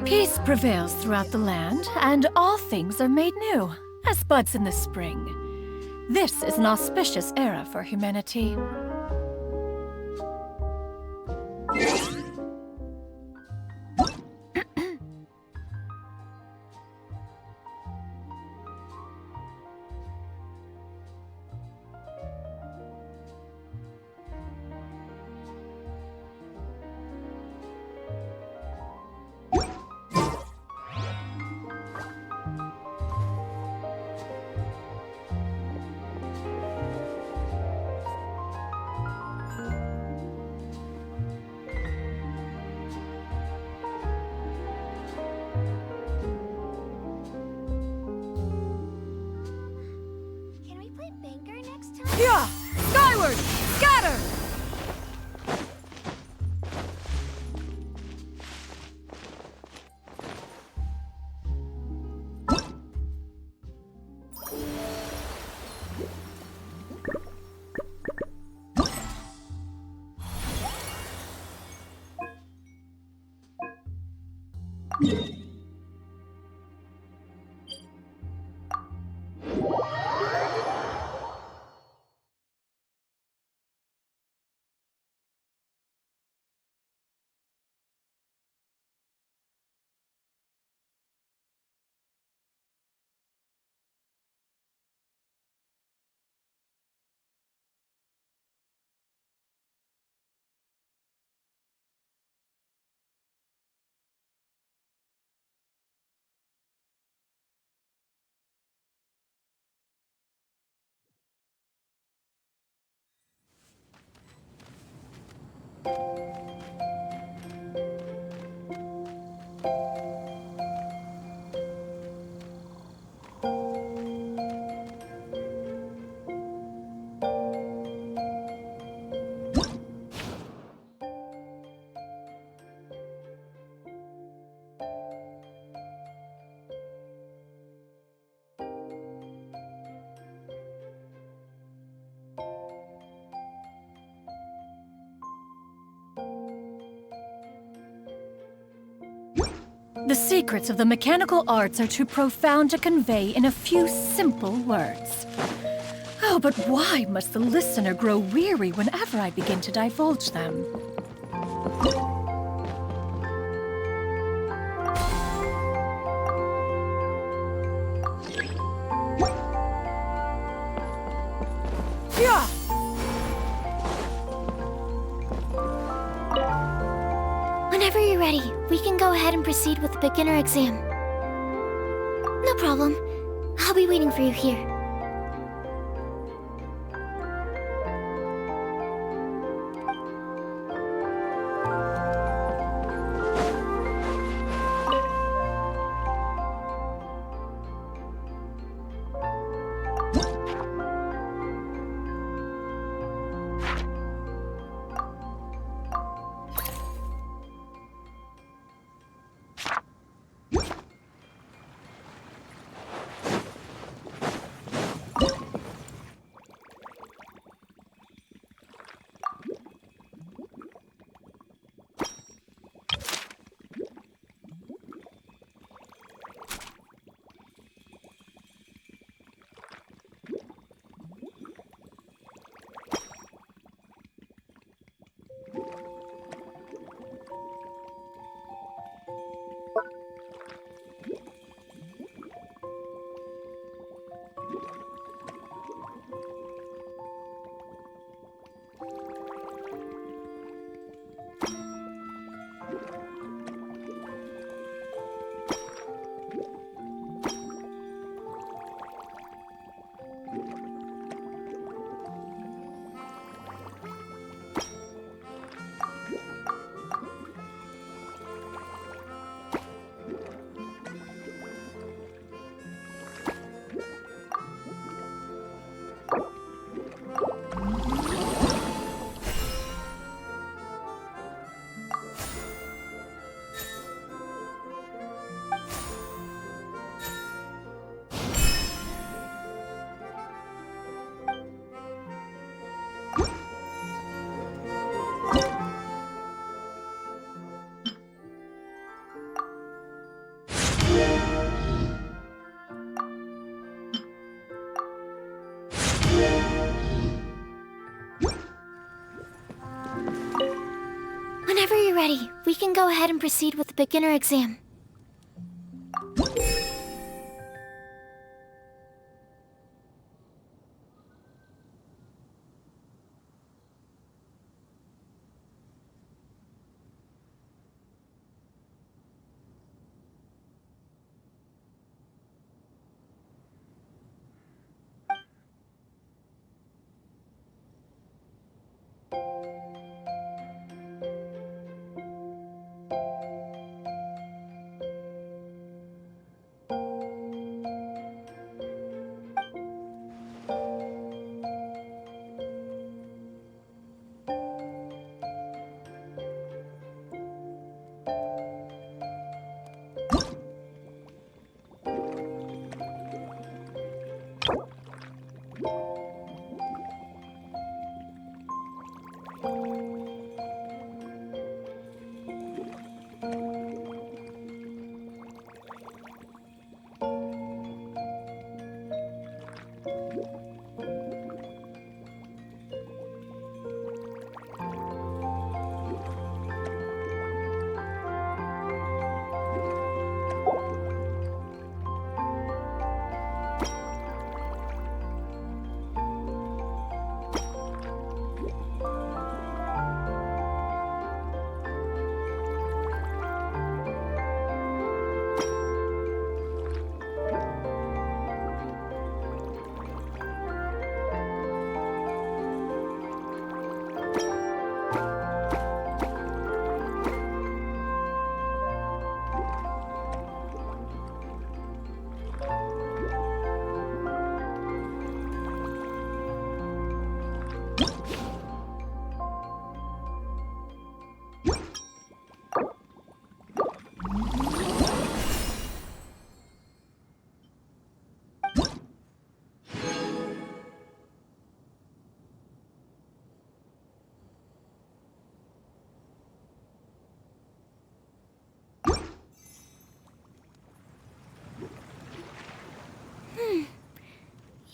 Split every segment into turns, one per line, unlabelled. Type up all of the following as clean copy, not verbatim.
Peace prevails throughout the land, and all things are made new, as buds in the spring. This is an auspicious era for humanity. Yeah! Skyward! Scatter! The secrets of the mechanical arts are too profound to convey in a few simple words. Oh, but why must the listener grow weary whenever I begin to divulge them? Yeah!
Whenever you're ready, we can go ahead and proceed with the beginner exam. No problem. I'll be waiting for you here. you're ready, we can go ahead and proceed with the beginner exam.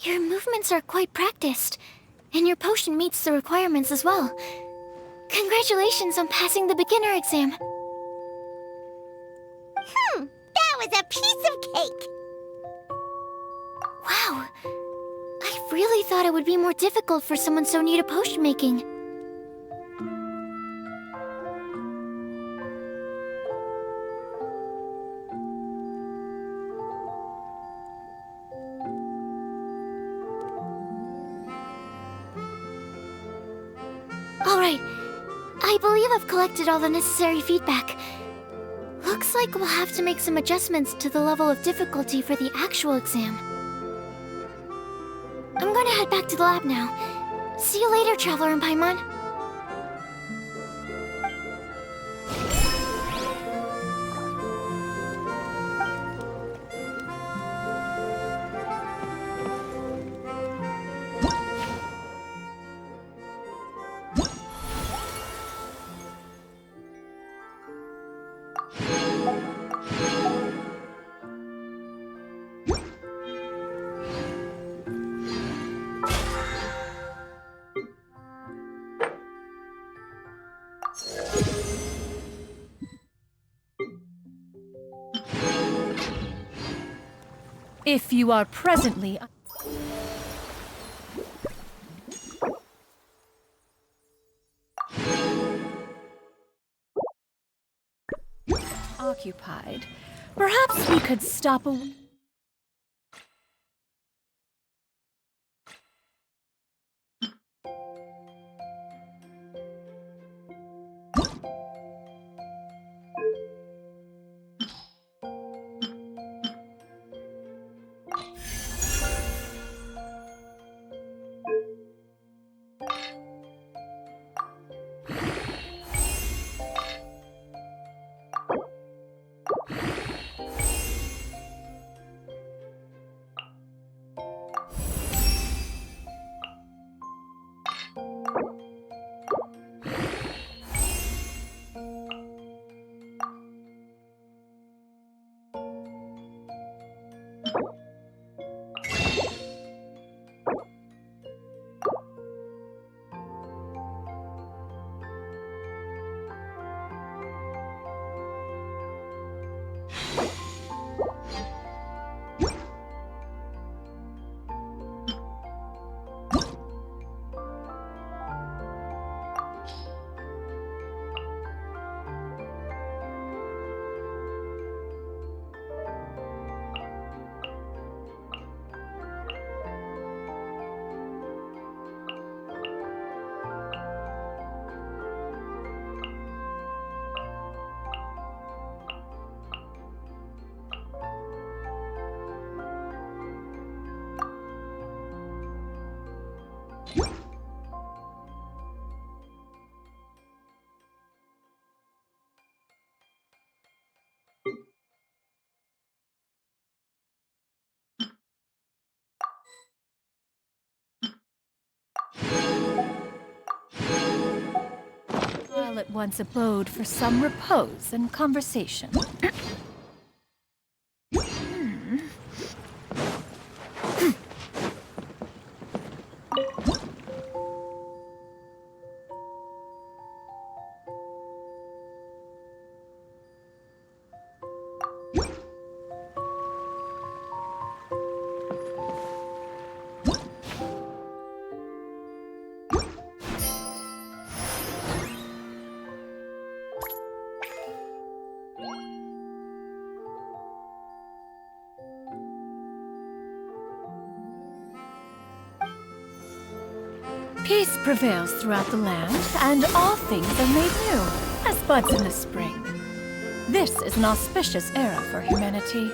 Your movements are quite practiced, and your potion meets the requirements as well. Congratulations on passing the beginner exam.
That was a piece of cake!
Wow. I really thought it would be more difficult for someone so new to potion making. Alright, I believe I've collected all the necessary feedback. Looks like we'll have to make some adjustments to the level of difficulty for the actual exam. I'm going to head back to the lab now. See you later, Traveler and Paimon.
If you are presently occupied, perhaps we could stop a... all at once abode for some repose and conversation. Peace prevails throughout the land, and all things are made new, as buds in the spring. This is an auspicious era for humanity.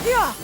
Yeah!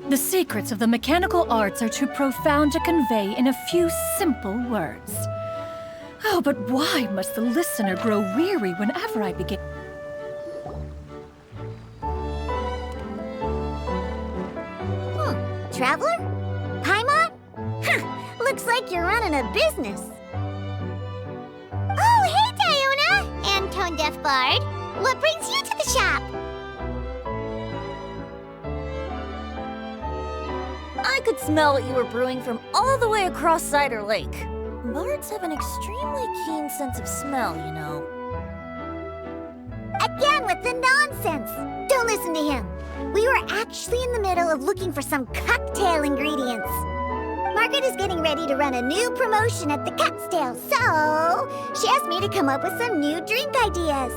The secrets of the mechanical arts are too profound to convey in a few simple words. Oh, but why must the listener grow weary whenever I begin?
Traveler? Paimon? Huh, looks like you're running a business. Oh, hey, Diona! And Tone Deaf Bard. What brings you to the shop?
I could smell what you were brewing from all the way across Cider Lake. Bards have an extremely keen sense of smell, you know.
Again with the nonsense! Don't listen to him. We were actually in the middle of looking for some cocktail ingredients. Margaret is getting ready to run a new promotion at the Catstail, so she asked me to come up with some new drink ideas.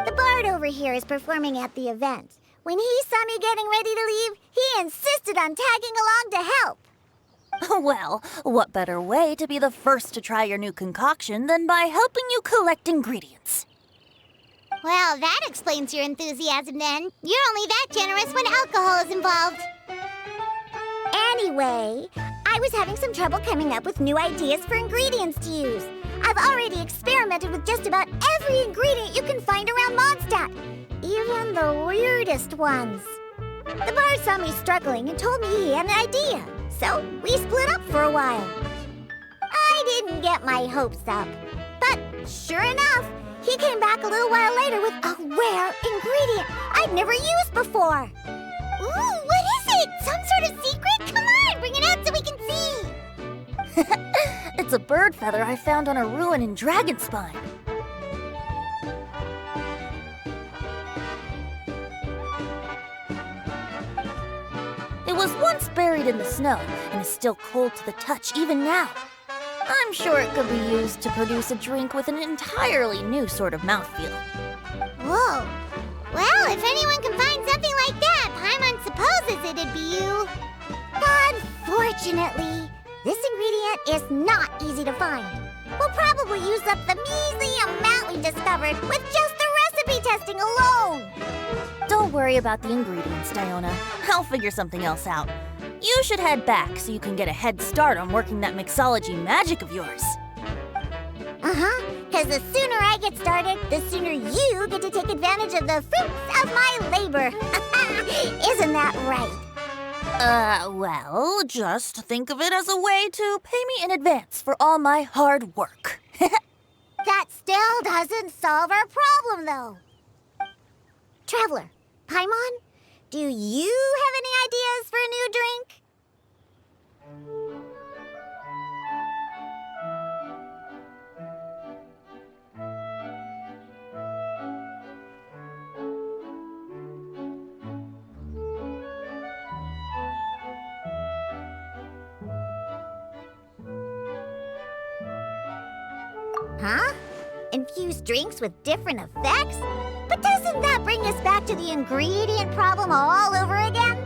The bard over here is performing at the event. When he saw me getting ready to leave, he insisted on tagging along to help.
Well, what better way to be the first to try your new concoction than by helping you collect ingredients?
Well, that explains your enthusiasm then. You're only that generous when alcohol is involved. Anyway, I was having some trouble coming up with new ideas for ingredients to use. I've already experimented with just about every ingredient you can find around Mondstadt, even the weirdest ones. The bar saw me struggling and told me he had an idea, so we split up for a while. I didn't get my hopes up, but sure enough, he came back a little while later with a rare ingredient I'd never used before. Ooh, what is it? Some sort of secret? Come on, bring it out so we can see.
It's a bird feather I found on a ruin in Dragonspine. It was once buried in the snow and is still cold to the touch even now. I'm sure it could be used to produce a drink with an entirely new sort of mouthfeel.
Whoa. Well, if anyone can find something like that, Paimon supposes it'd be you. Unfortunately, this ingredient is not easy to find. We'll probably use up the measly amount we discovered with just the recipe testing alone.
Don't worry about the ingredients, Diona. I'll figure something else out. You should head back so you can get a head start on working that mixology magic of yours.
Because the sooner I get started, the sooner you get to take advantage of the fruits of my labor. Isn't that right?
Well, just think of it as a way to pay me in advance for all my hard work.
That still doesn't solve our problem, though. Traveler, Paimon, do you have any ideas for a new drink? Huh? Infused drinks with different effects? But doesn't that bring us back to the ingredient problem all over again?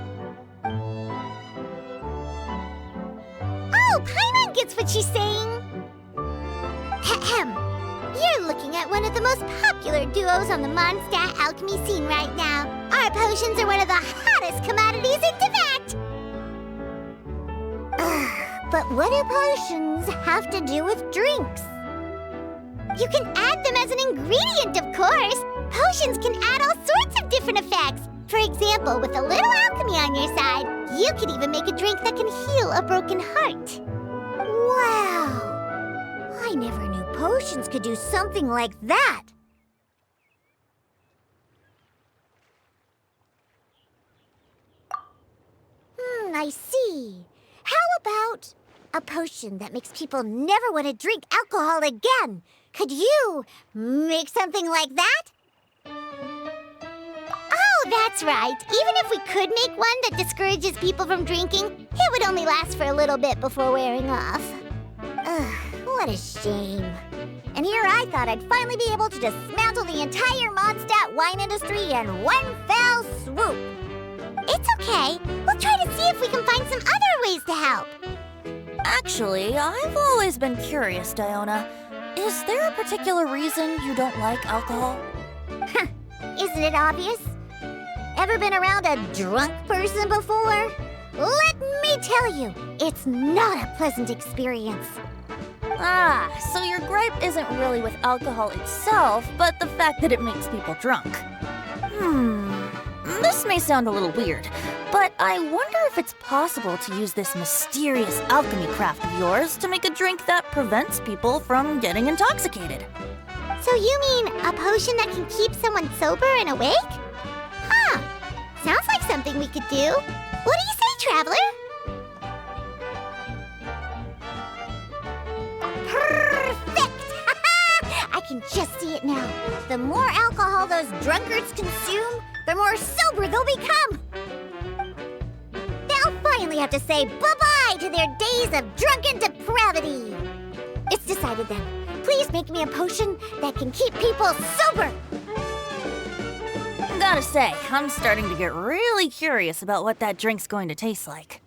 Oh, Paimon gets what she's saying. Ahem. You're looking at one of the most popular duos on the Mondstadt alchemy scene right now. Our potions are one of the hottest commodities in Teyvat. But what do potions have to do with drinks? You can add them as an ingredient, of course. Potions can add all sorts of different effects. For example, with a little alchemy on your side, you could even make a drink that can heal a broken heart. Wow! I never knew potions could do something like that. I see. How about a potion that makes people never want to drink alcohol again? Could you make something like that? Oh, that's right. Even if we could make one that discourages people from drinking, it would only last for a little bit before wearing off. Ugh, what a shame. And here I thought I'd finally be able to dismantle the entire Mondstadt wine industry in one fell swoop. It's okay. We'll try to see if we can find some other ways to help.
Actually, I've always been curious, Diona. Is there a particular reason you don't like alcohol?
Isn't it obvious? Ever been around a drunk person before? Let me tell you, it's not a pleasant experience.
Ah, so your gripe isn't really with alcohol itself, but the fact that it makes people drunk. This may sound a little weird, but I wonder if it's possible to use this mysterious alchemy craft of yours to make a drink that prevents people from getting intoxicated.
So you mean a potion that can keep someone sober and awake? Huh. Sounds like something we could do. What do you say, Traveler? Perfect! I can just see it now. The more alcohol those drunkards consume, the more sober they'll become. They'll finally have to say bye-bye to their days of drunken depravity. It's decided then. Please make me a potion that can keep people sober.
Gotta say, I'm starting to get really curious about what that drink's going to taste like.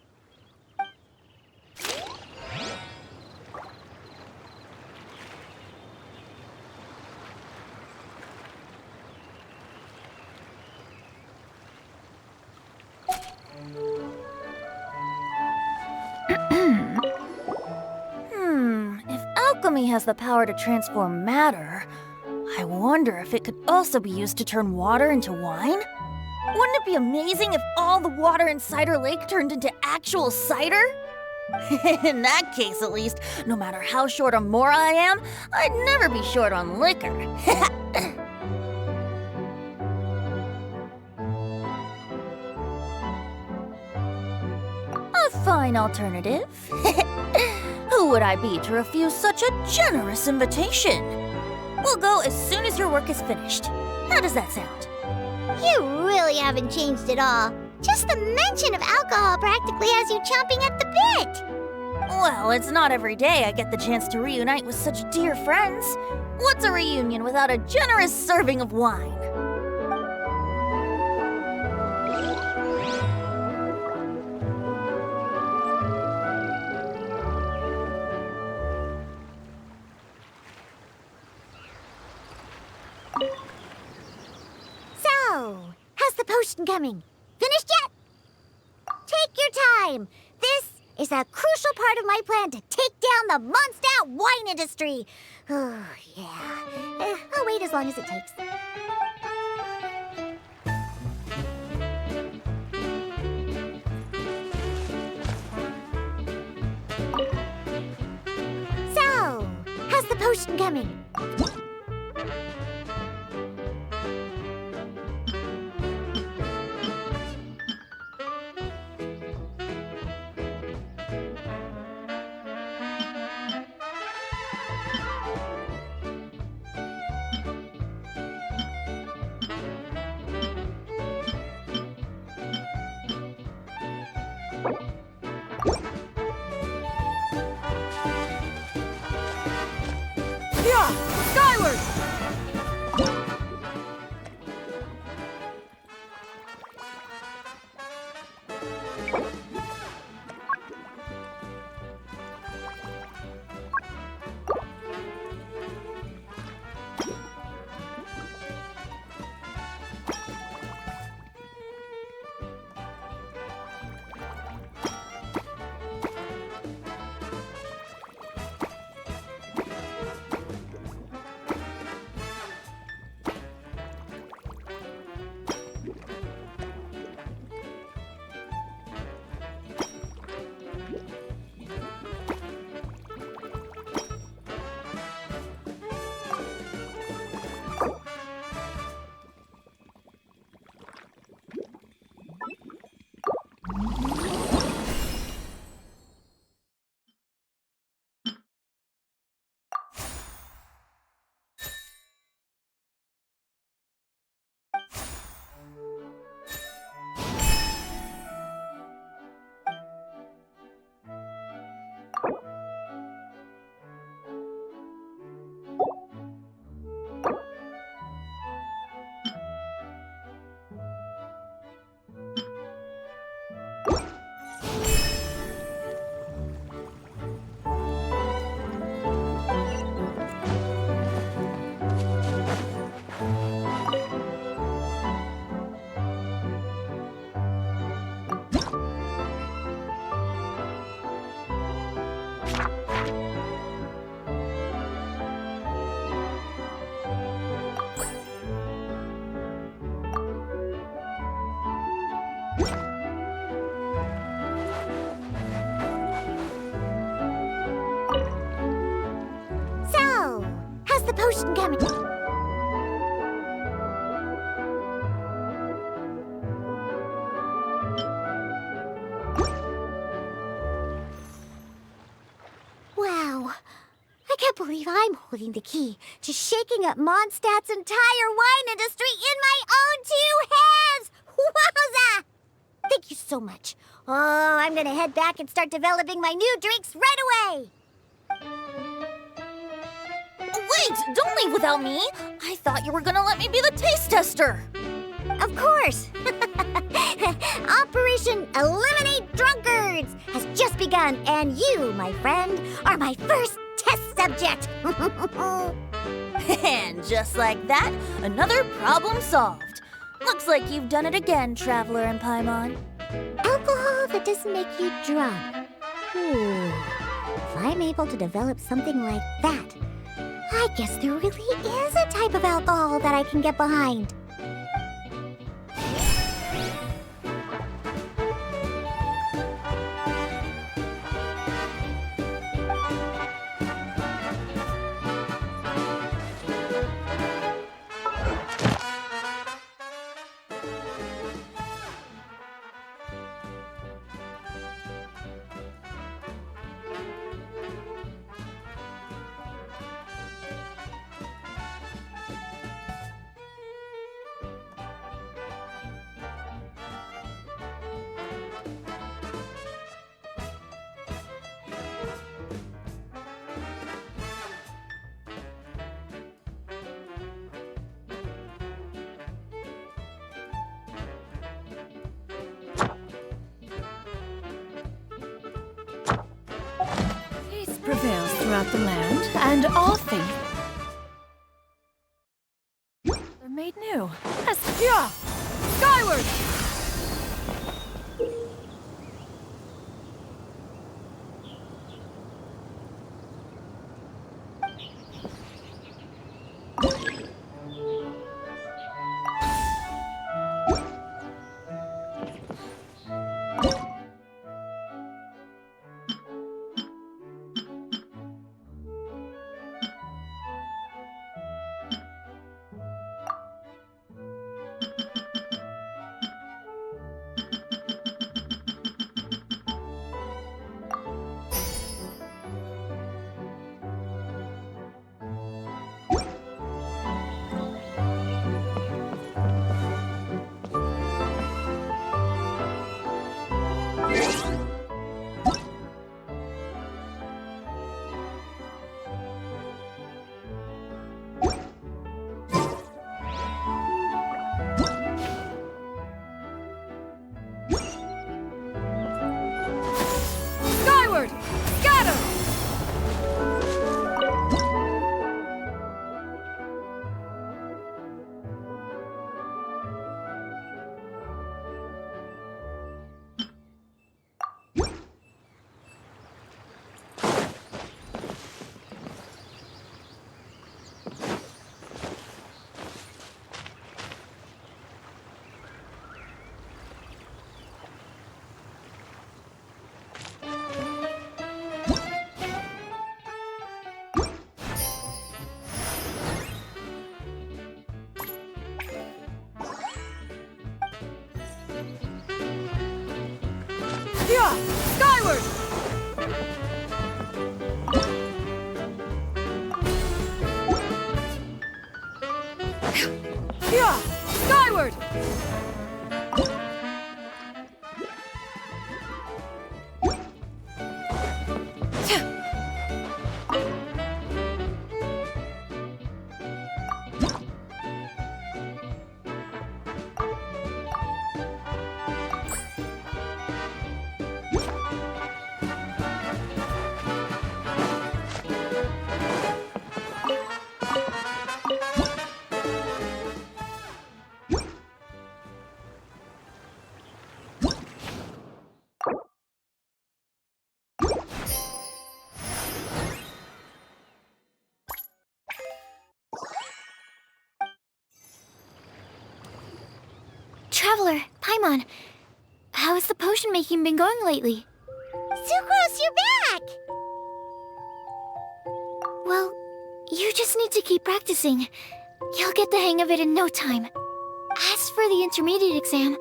has the power to transform matter, I wonder if it could also be used to turn water into wine? Wouldn't it be amazing if all the water in Cider Lake turned into actual cider? In that case, at least, no matter how short on Mora I am, I'd never be short on liquor. A fine alternative. Who would I be to refuse such a generous invitation? We'll go as soon as your work is finished. How does that sound?
You really haven't changed at all. Just the mention of alcohol practically has you chomping at the bit.
Well, it's not every day I get the chance to reunite with such dear friends. What's a reunion without a generous serving of wine?
So, how's the potion coming? Finished yet? Take your time. This is a crucial part of my plan to take down the Mondstadt wine industry. Oh, yeah. I'll wait as long as it takes. So, how's the potion coming?
Skyward!
The potion coming. Wow, I can't believe I'm holding the key to shaking up Mondstadt's entire wine industry in my own two hands! Wowza! Thank you so much. Oh, I'm gonna head back and start developing my new drinks right away!
Wait! Don't leave without me! I thought you were gonna let me be the taste tester!
Of course! Operation Eliminate Drunkards has just begun, and you, my friend, are my first test subject!
And just like that, another problem solved. Looks like you've done it again, Traveler and Paimon.
Alcohol that doesn't make you drunk. Ooh, I'm able to develop something like that, I guess there really is a type of alcohol that I can get behind.
Peace prevails throughout the land, and all things are made new. Yeah! Skyward! Skyward! Scatter! Yeah! Skyward! Yeah! Skyward!
Traveler, Paimon, how has the potion making been going lately?
Sucrose, you're back!
Well, you just need to keep practicing. You'll get the hang of it in no time. As for the intermediate exam,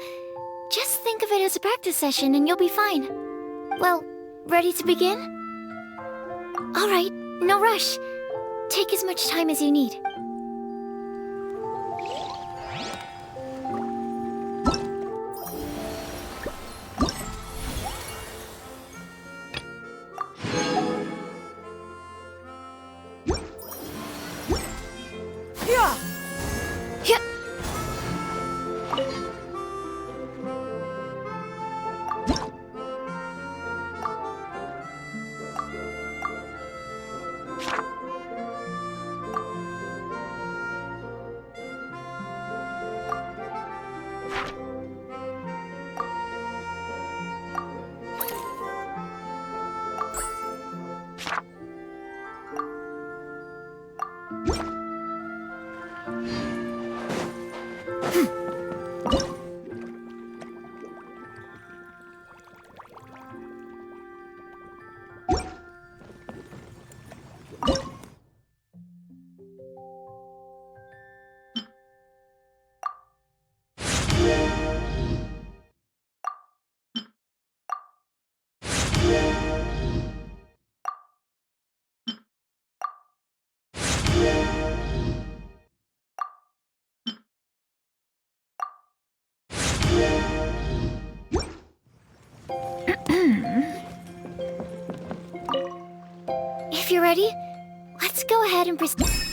just think of it as a practice session and you'll be fine. Well, ready to begin? Alright, no rush. Take as much time as you need.
Yeah!
Yeah. If you're ready, let's go ahead and proceed.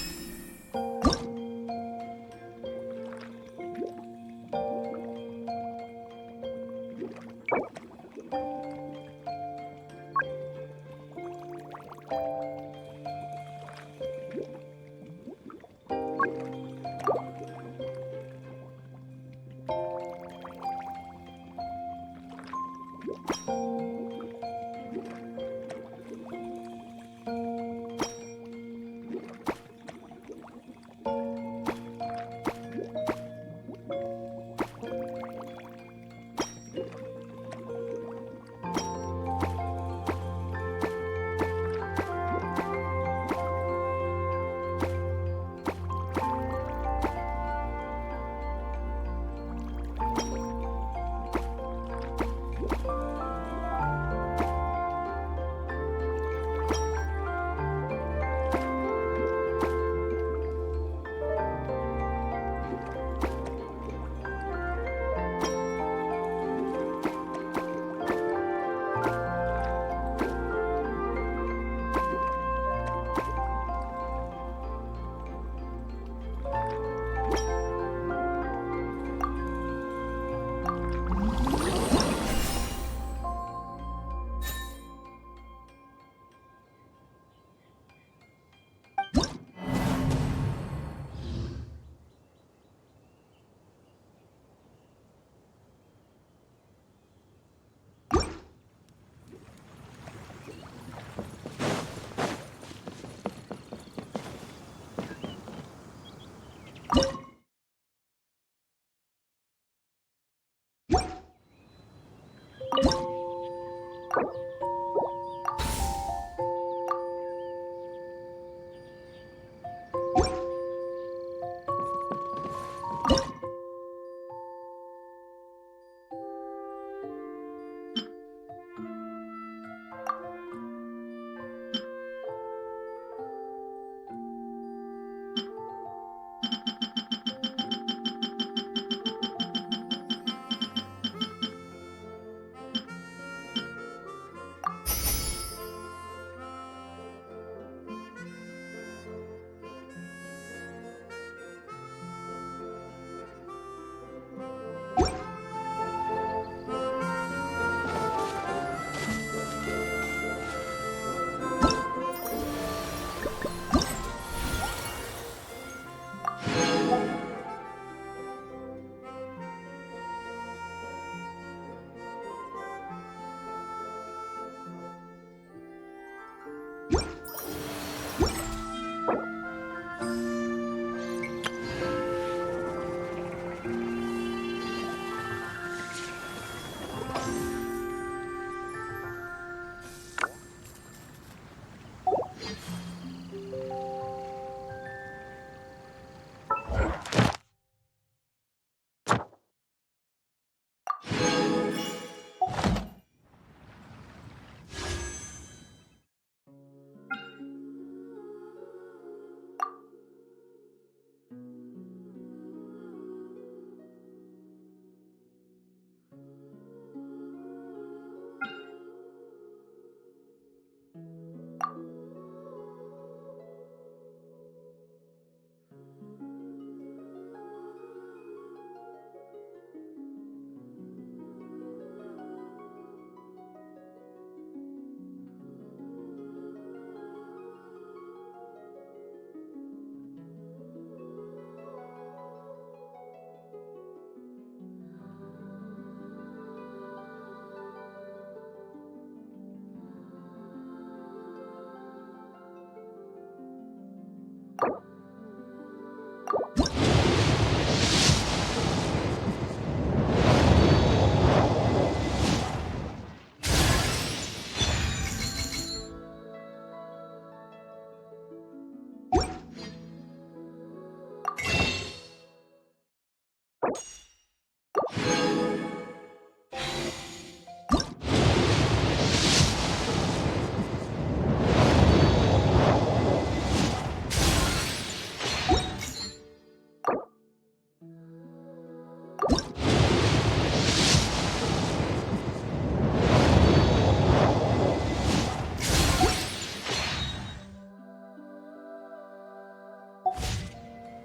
you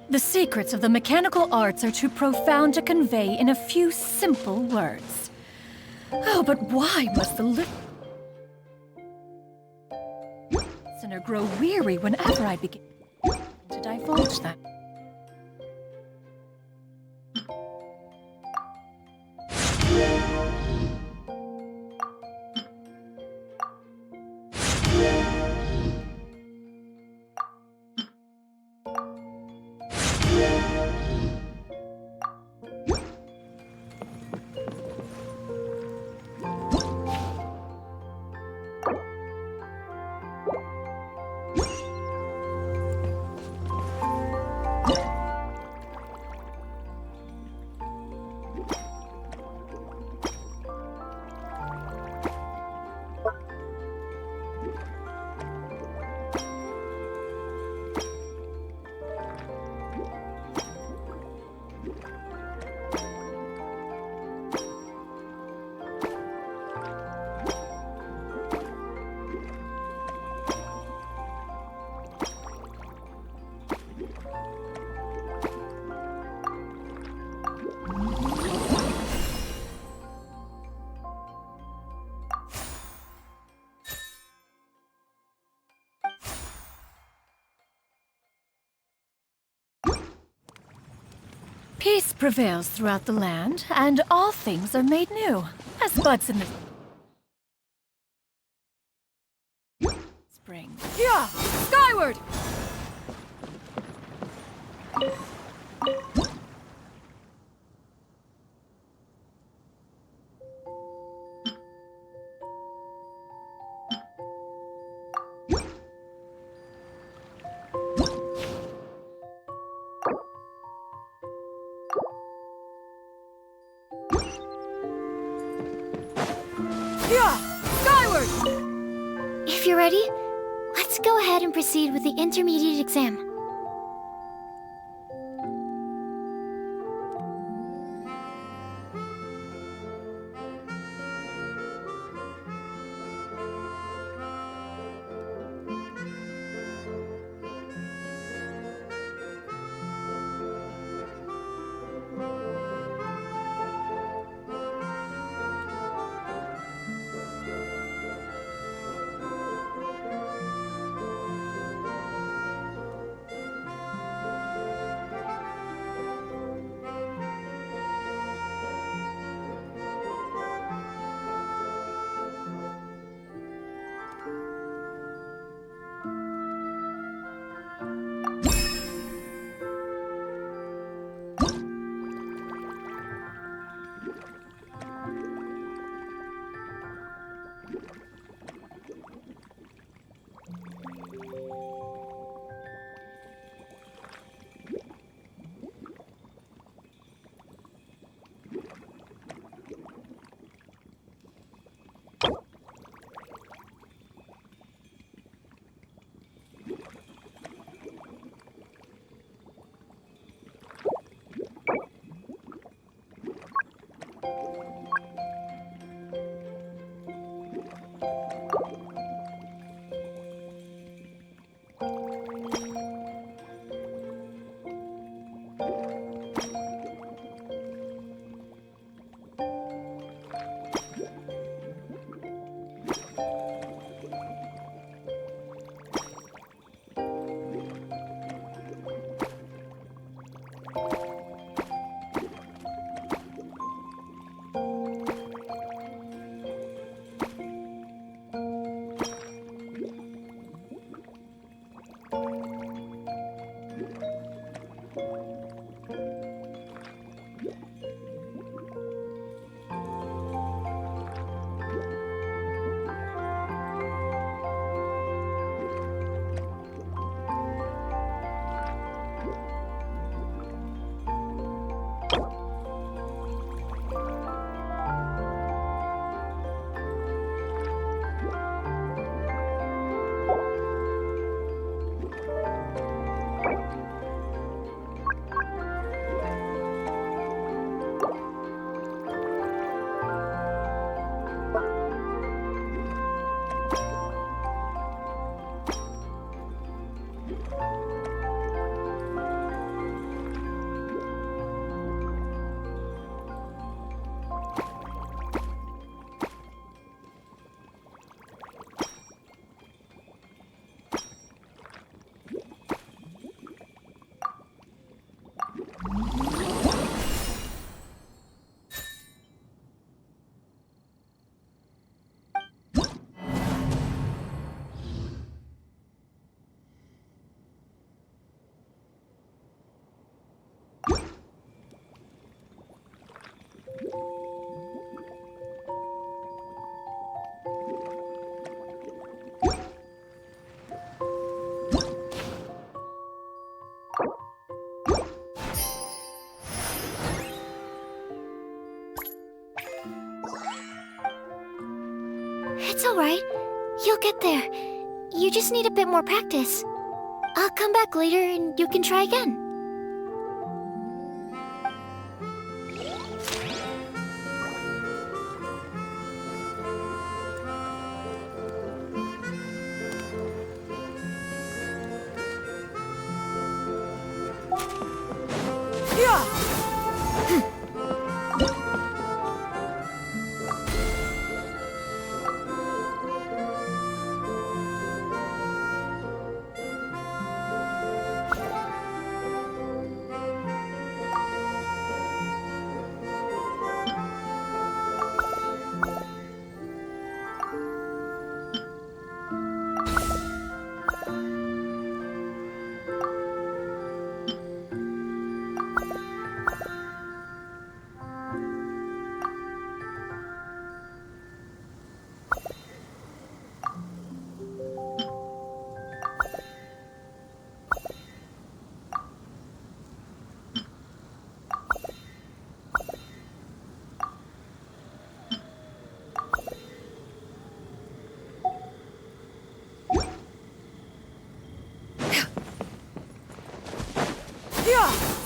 The secrets of the mechanical arts are too profound to convey in a few simple words. Oh, but why must the listener grow weary whenever I begin to divulge them? Peace prevails throughout the land, and all things are made new, as buds in the spring. Yeah! Skyward! Yeah! Skyward!
If you're ready, let's go ahead and proceed with the intermediate exam. It's alright. You'll get there. You just need a bit more practice. I'll come back later and you can try again.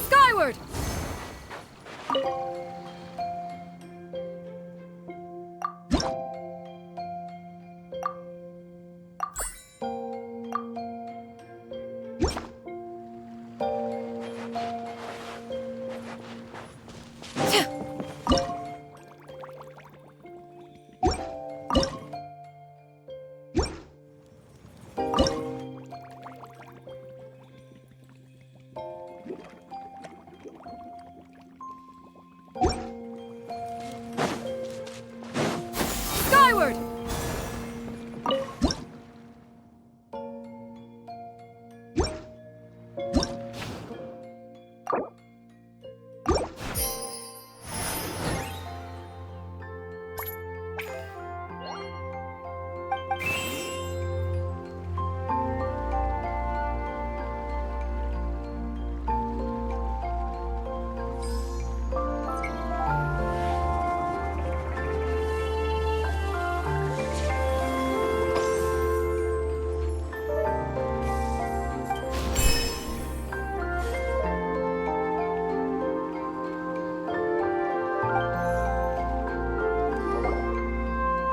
Skyward! Skyward!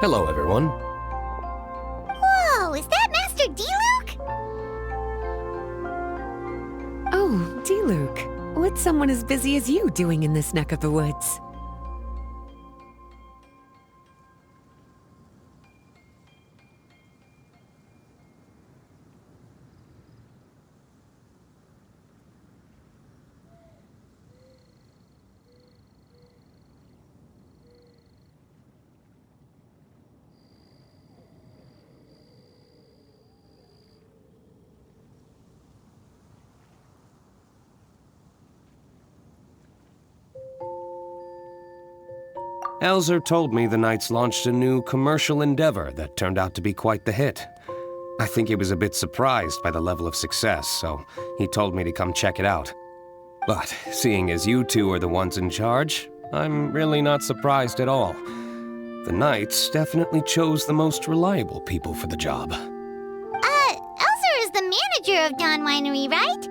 Hello, everyone.
Whoa, is that Master D-Luke?
Oh, D-Luke. What's someone as busy as you doing in this neck of the woods?
Elzer told me the Knights launched a new commercial endeavor that turned out to be quite the hit. I think he was a bit surprised by the level of success, so he told me to come check it out. But seeing as you two are the ones in charge, I'm really not surprised at all. The Knights definitely chose the most reliable people for the job.
Elzer is the manager of Dawn Winery, right?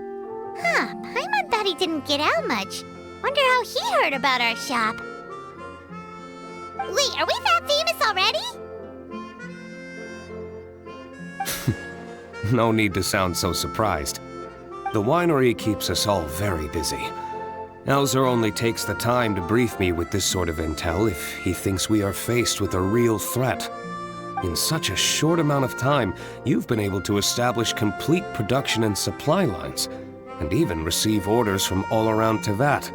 Huh, Paimon thought he didn't get out much. Wonder how he heard about our shop. Wait, are we that famous already?
No need to sound so surprised. The winery keeps us all very busy. Elzer only takes the time to brief me with this sort of intel if he thinks we are faced with a real threat. In such a short amount of time, you've been able to establish complete production and supply lines, and even receive orders from all around Teyvat.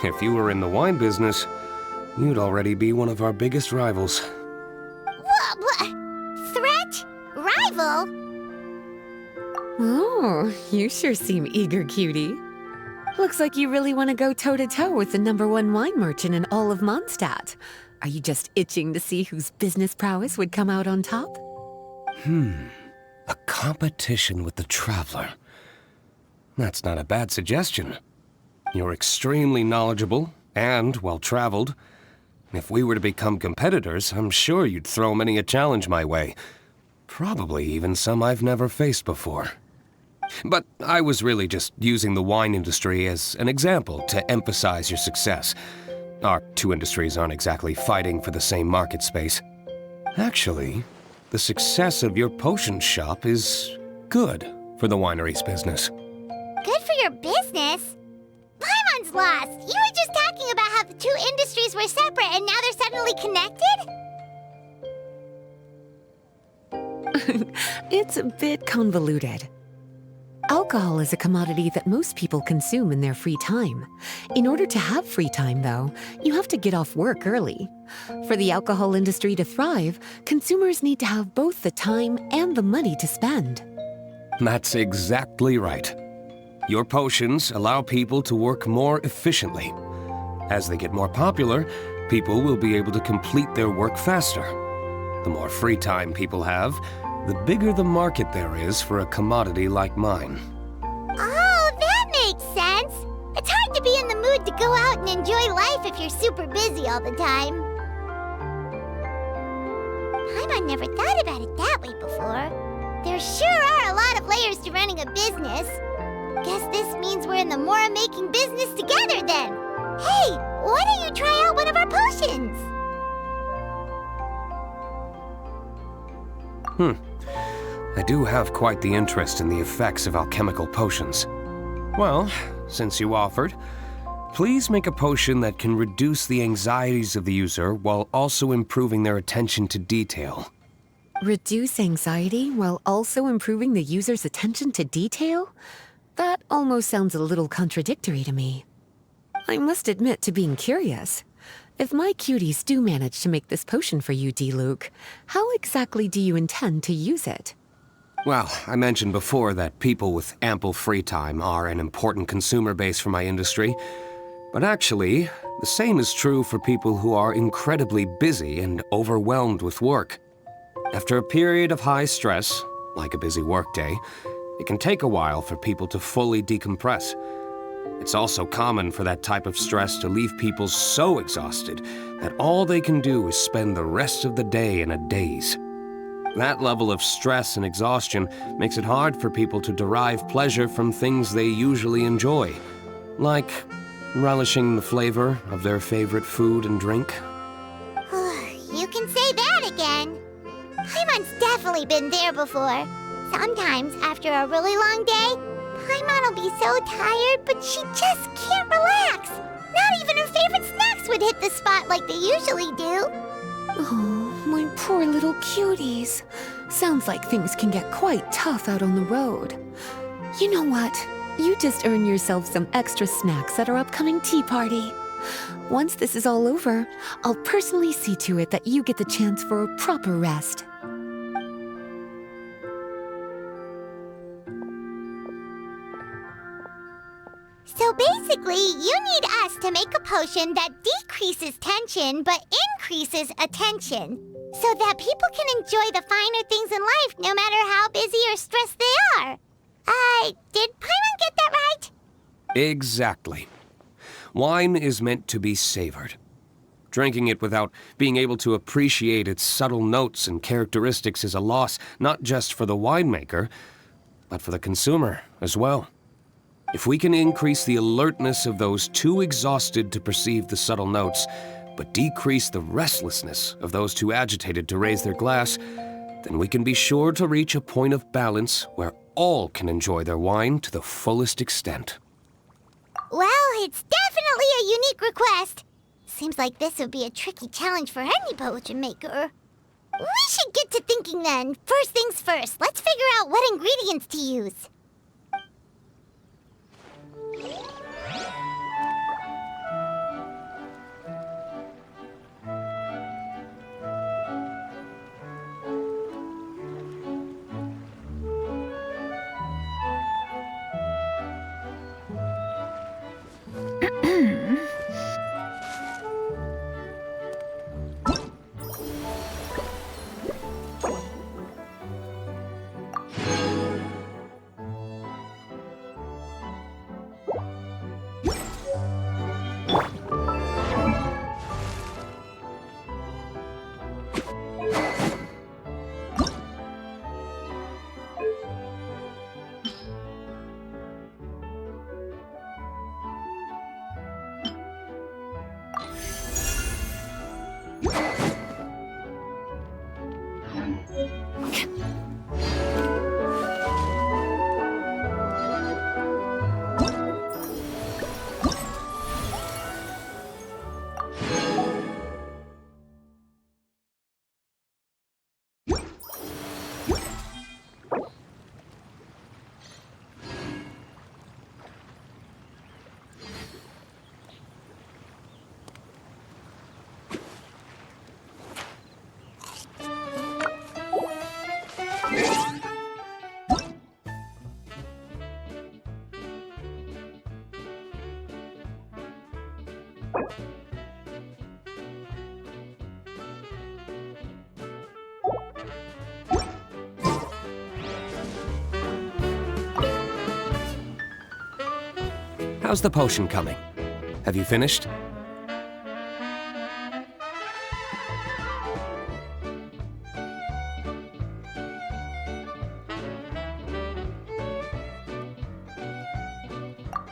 If you were in the wine business, you'd already be one of our biggest rivals.
What? Threat? Rival?
Oh, you sure seem eager, cutie. Looks like you really want to go toe-to-toe with the #1 wine merchant in all of Mondstadt. Are you just itching to see whose business prowess would come out on top?
A competition with the Traveler. That's not a bad suggestion. You're extremely knowledgeable and well-traveled. If we were to become competitors, I'm sure you'd throw many a challenge my way. Probably even some I've never faced before. But I was really just using the wine industry as an example to emphasize your success. Our two industries aren't exactly fighting for the same market space. Actually, the success of your potion shop is good for the winery's business.
Good for your business? Paimon's lost! You were just talking about how the two industries were separate and now they're suddenly connected?
It's a bit convoluted. Alcohol is a commodity that most people consume in their free time. In order to have free time, though, you have to get off work early. For the alcohol industry to thrive, consumers need to have both the time and the money to spend.
That's exactly right. Your potions allow people to work more efficiently. As they get more popular, people will be able to complete their work faster. The more free time people have, the bigger the market there is for a commodity like mine.
Oh, that makes sense! It's hard to be in the mood to go out and enjoy life if you're super busy all the time. Paimon never thought about it that way before. There sure are a lot of layers to running a business. Guess this means we're in the Mora-making business together then. Hey, why don't you try out one of our potions?
I do have quite the interest in the effects of alchemical potions. Well, since you offered, please make a potion that can reduce the anxieties of the user while also improving their attention to detail.
Reduce anxiety while also improving the user's attention to detail? That almost sounds a little contradictory to me. I must admit to being curious. If my cuties do manage to make this potion for you, D-Luke, how exactly do you intend to use it?
Well, I mentioned before that people with ample free time are an important consumer base for my industry. But actually, the same is true for people who are incredibly busy and overwhelmed with work. After a period of high stress, like a busy workday, it can take a while for people to fully decompress. It's also common for that type of stress to leave people so exhausted that all they can do is spend the rest of the day in a daze. That level of stress and exhaustion makes it hard for people to derive pleasure from things they usually enjoy, like relishing the flavor of their favorite food and drink.
You can say that again. Paimon's definitely been there before. Sometimes, after a really long day, Paimon will be so tired, but she just can't relax. Not even her favorite snacks would hit the spot like they usually do.
Oh, my poor little cuties. Sounds like things can get quite tough out on the road. You know what? You just earn yourself some extra snacks at our upcoming tea party. Once this is all over, I'll personally see to it that you get the chance for a proper rest.
So basically, you need us to make a potion that decreases tension but increases attention, so that people can enjoy the finer things in life no matter how busy or stressed they are. Did Paimon get that right?
Exactly. Wine is meant to be savored. Drinking it without being able to appreciate its subtle notes and characteristics is a loss not just for the winemaker, but for the consumer as well. If we can increase the alertness of those too exhausted to perceive the subtle notes, but decrease the restlessness of those too agitated to raise their glass, then we can be sure to reach a point of balance where all can enjoy their wine to the fullest extent.
Well, it's definitely a unique request. Seems like this would be a tricky challenge for any potion maker. We should get to thinking then. First things first, let's figure out what ingredients to use.
How's the potion coming? Have you finished?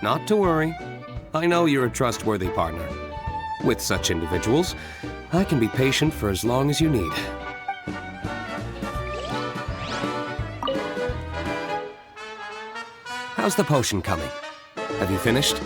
Not to worry. I know you're a trustworthy partner. With such individuals, I can be patient for as long as you need. How's the potion coming? Have you finished?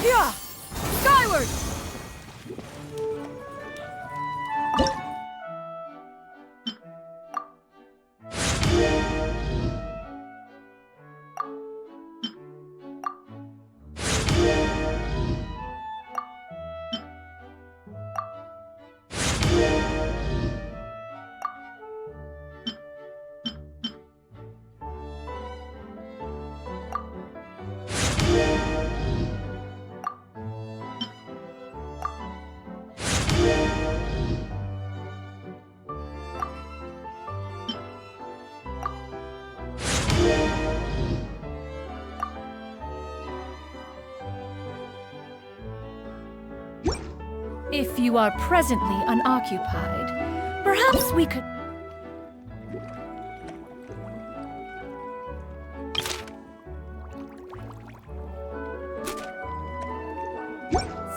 Yeah! Skyward! If you are presently unoccupied, perhaps we could...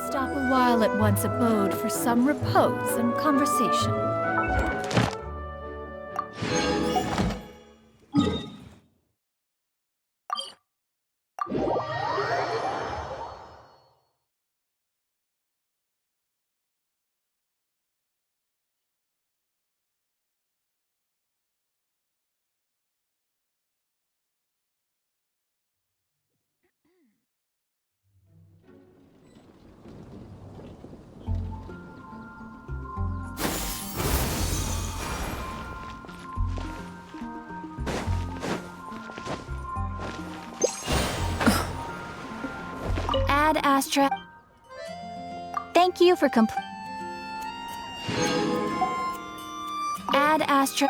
Stop a while at one's abode for some repose and conversation.
Ad Astra. Thank you for Ad Astra.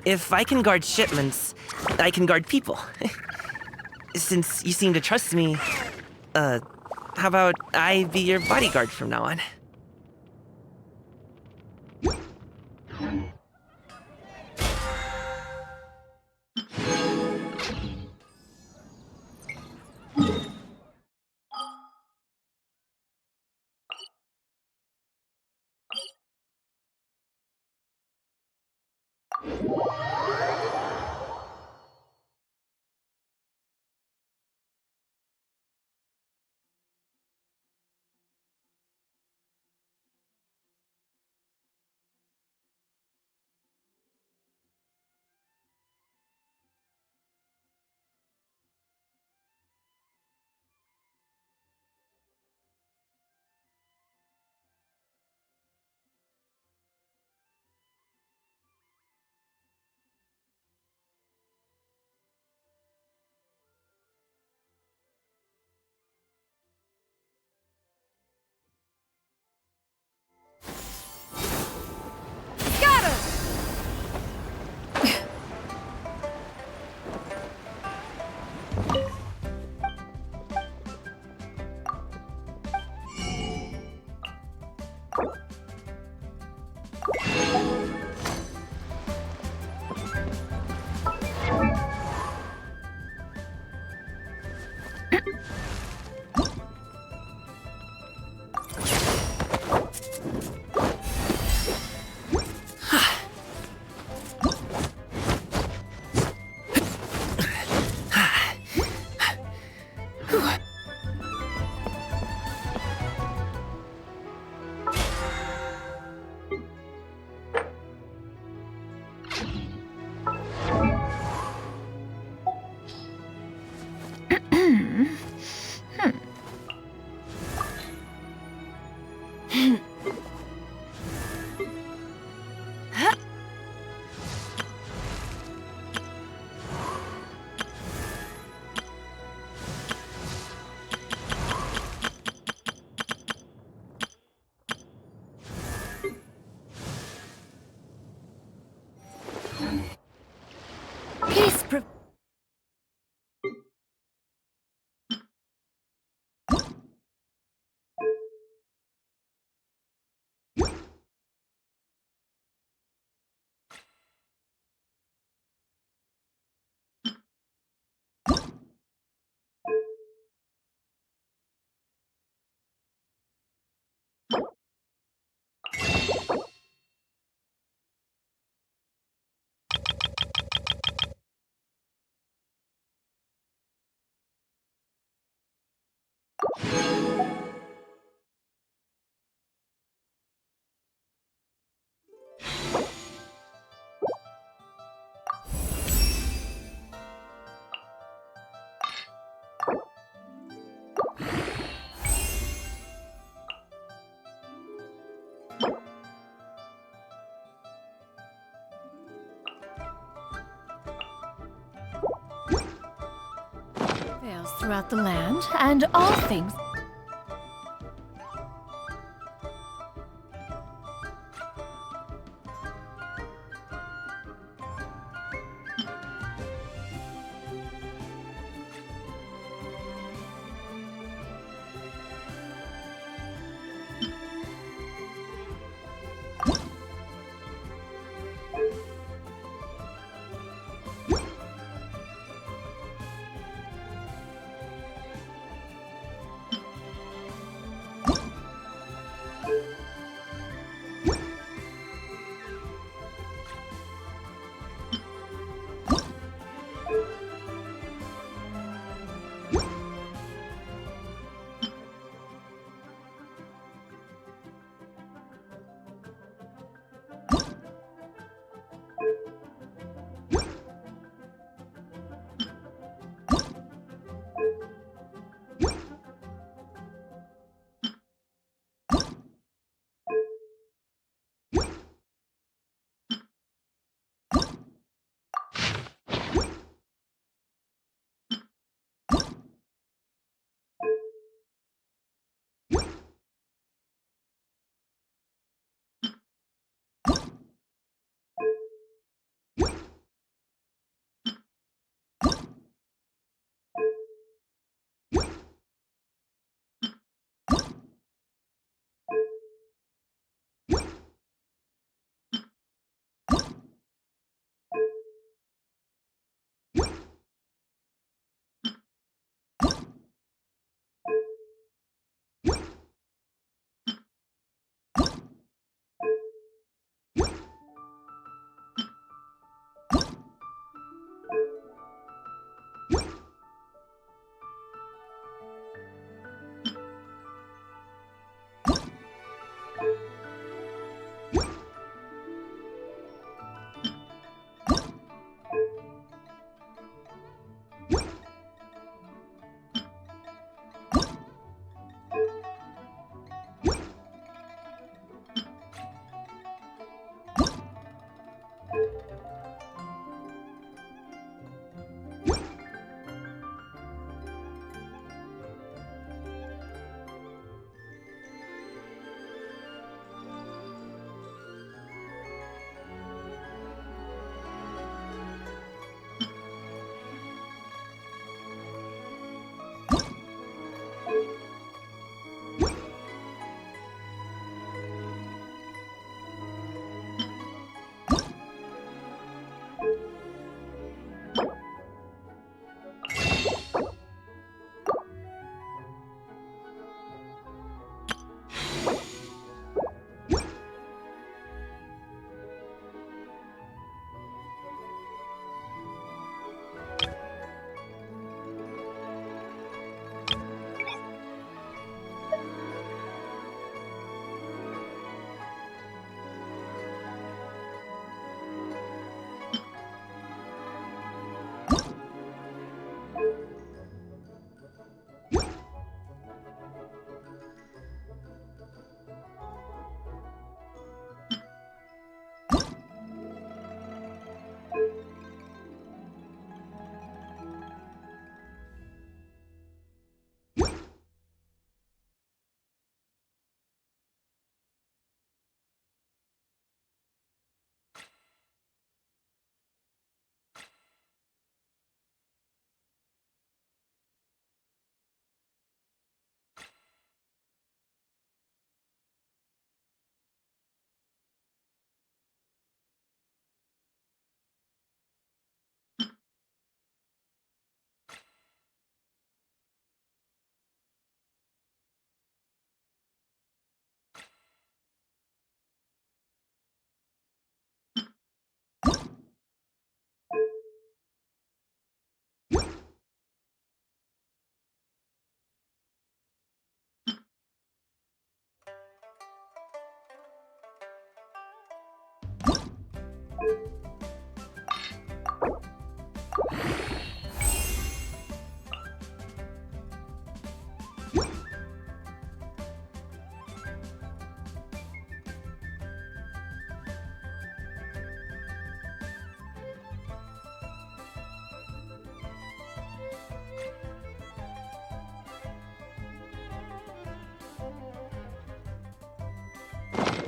If I can guard shipments, I can guard people. Since you seem to trust me, how about I be your bodyguard from now on?
Peace pre- prevails throughout the land, and all things.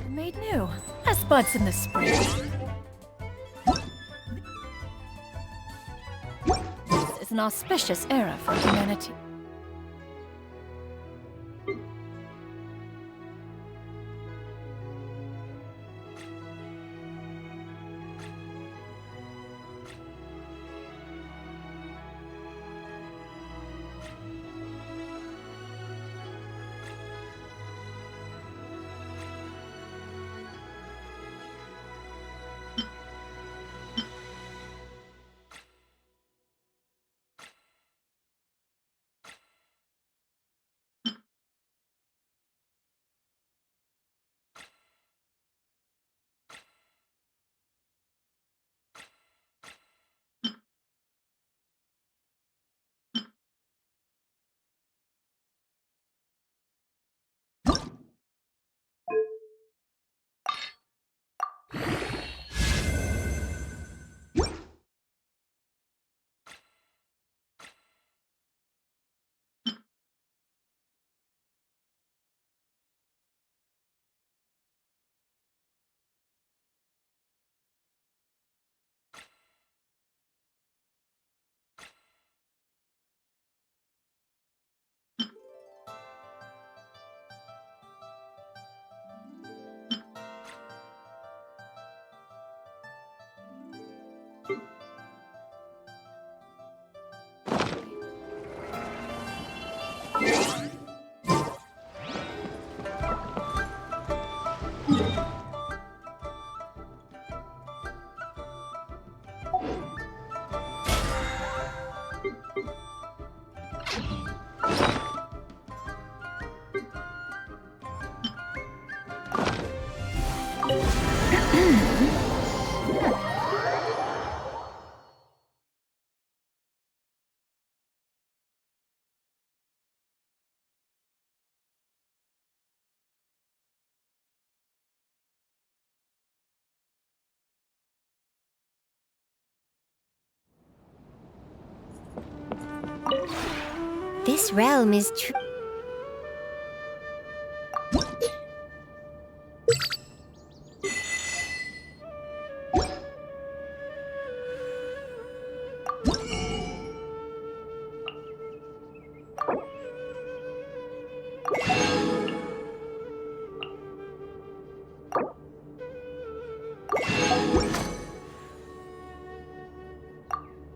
Made new, as buds in the spring. This is an auspicious era for humanity.
This realm is true.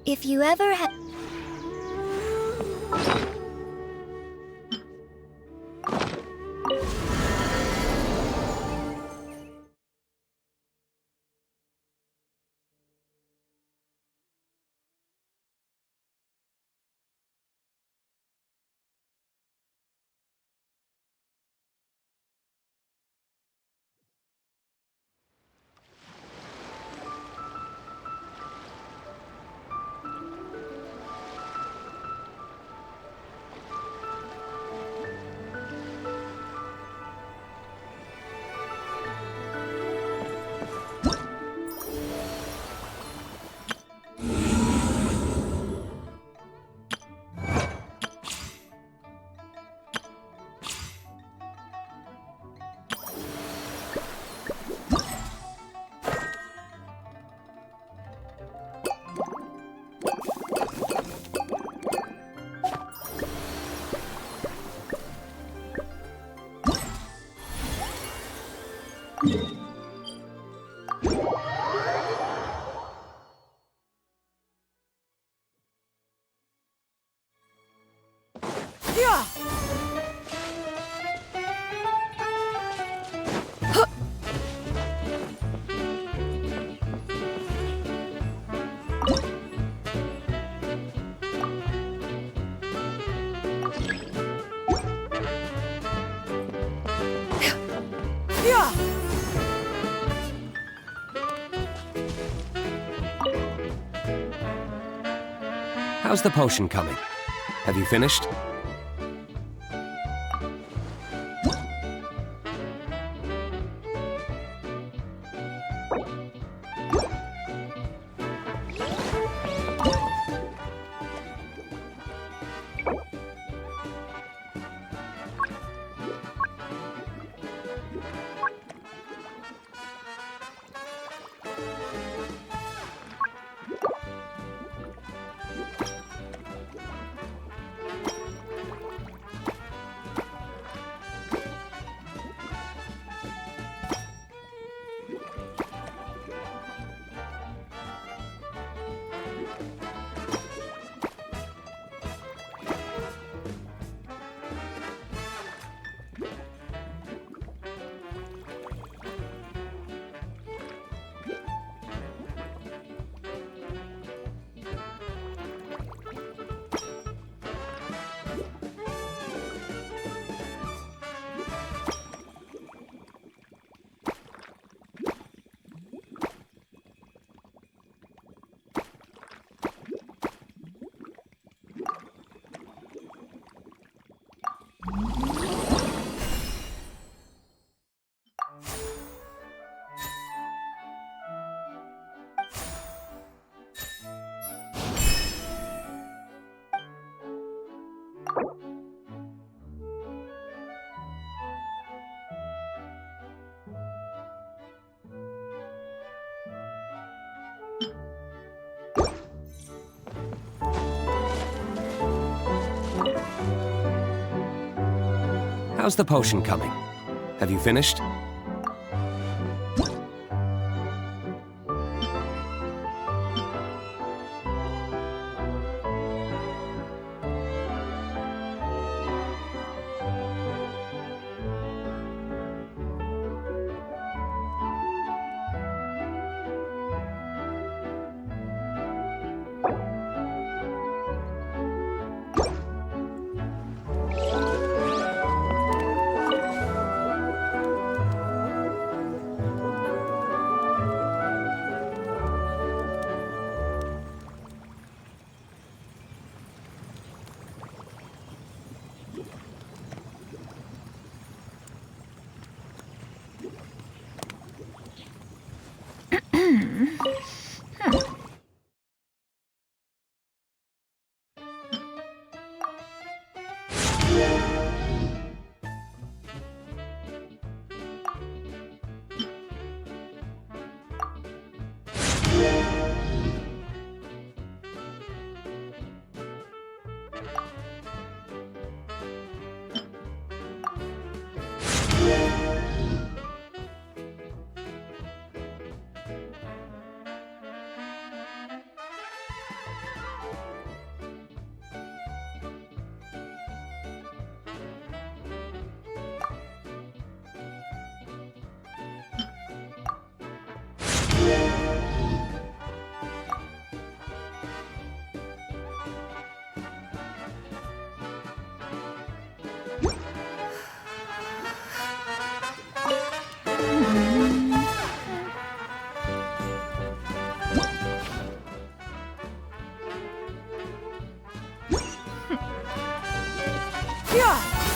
If you ever have...
How's the potion coming? Have you finished? How's the potion coming? Have you finished?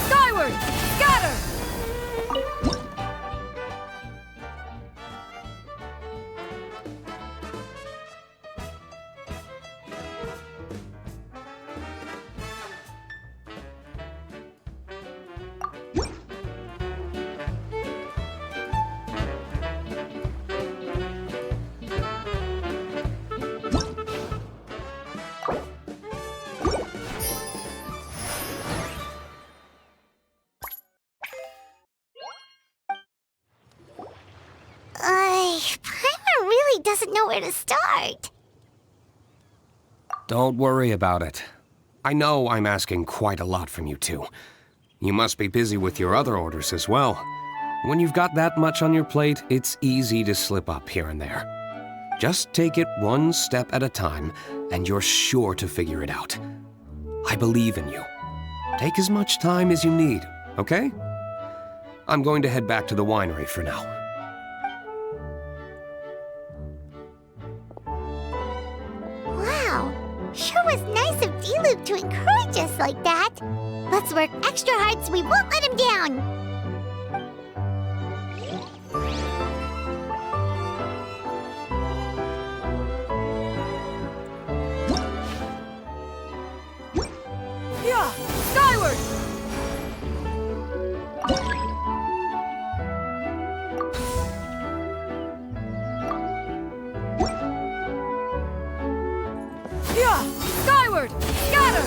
Skyward! Scatter!
Paimon really doesn't know where to start.
Don't worry about it. I know I'm asking quite a lot from you two. You must be busy with your other orders as well. When you've got that much on your plate, it's easy to slip up here and there. Just take it one step at a time, and you're sure to figure it out. I believe in you. Take as much time as you need, okay? I'm going to head back to the winery for now.
Wow, sure was nice of work extra hard so we won't let him down.
Yeah! Skyward! Yeah! Skyward! Scatter!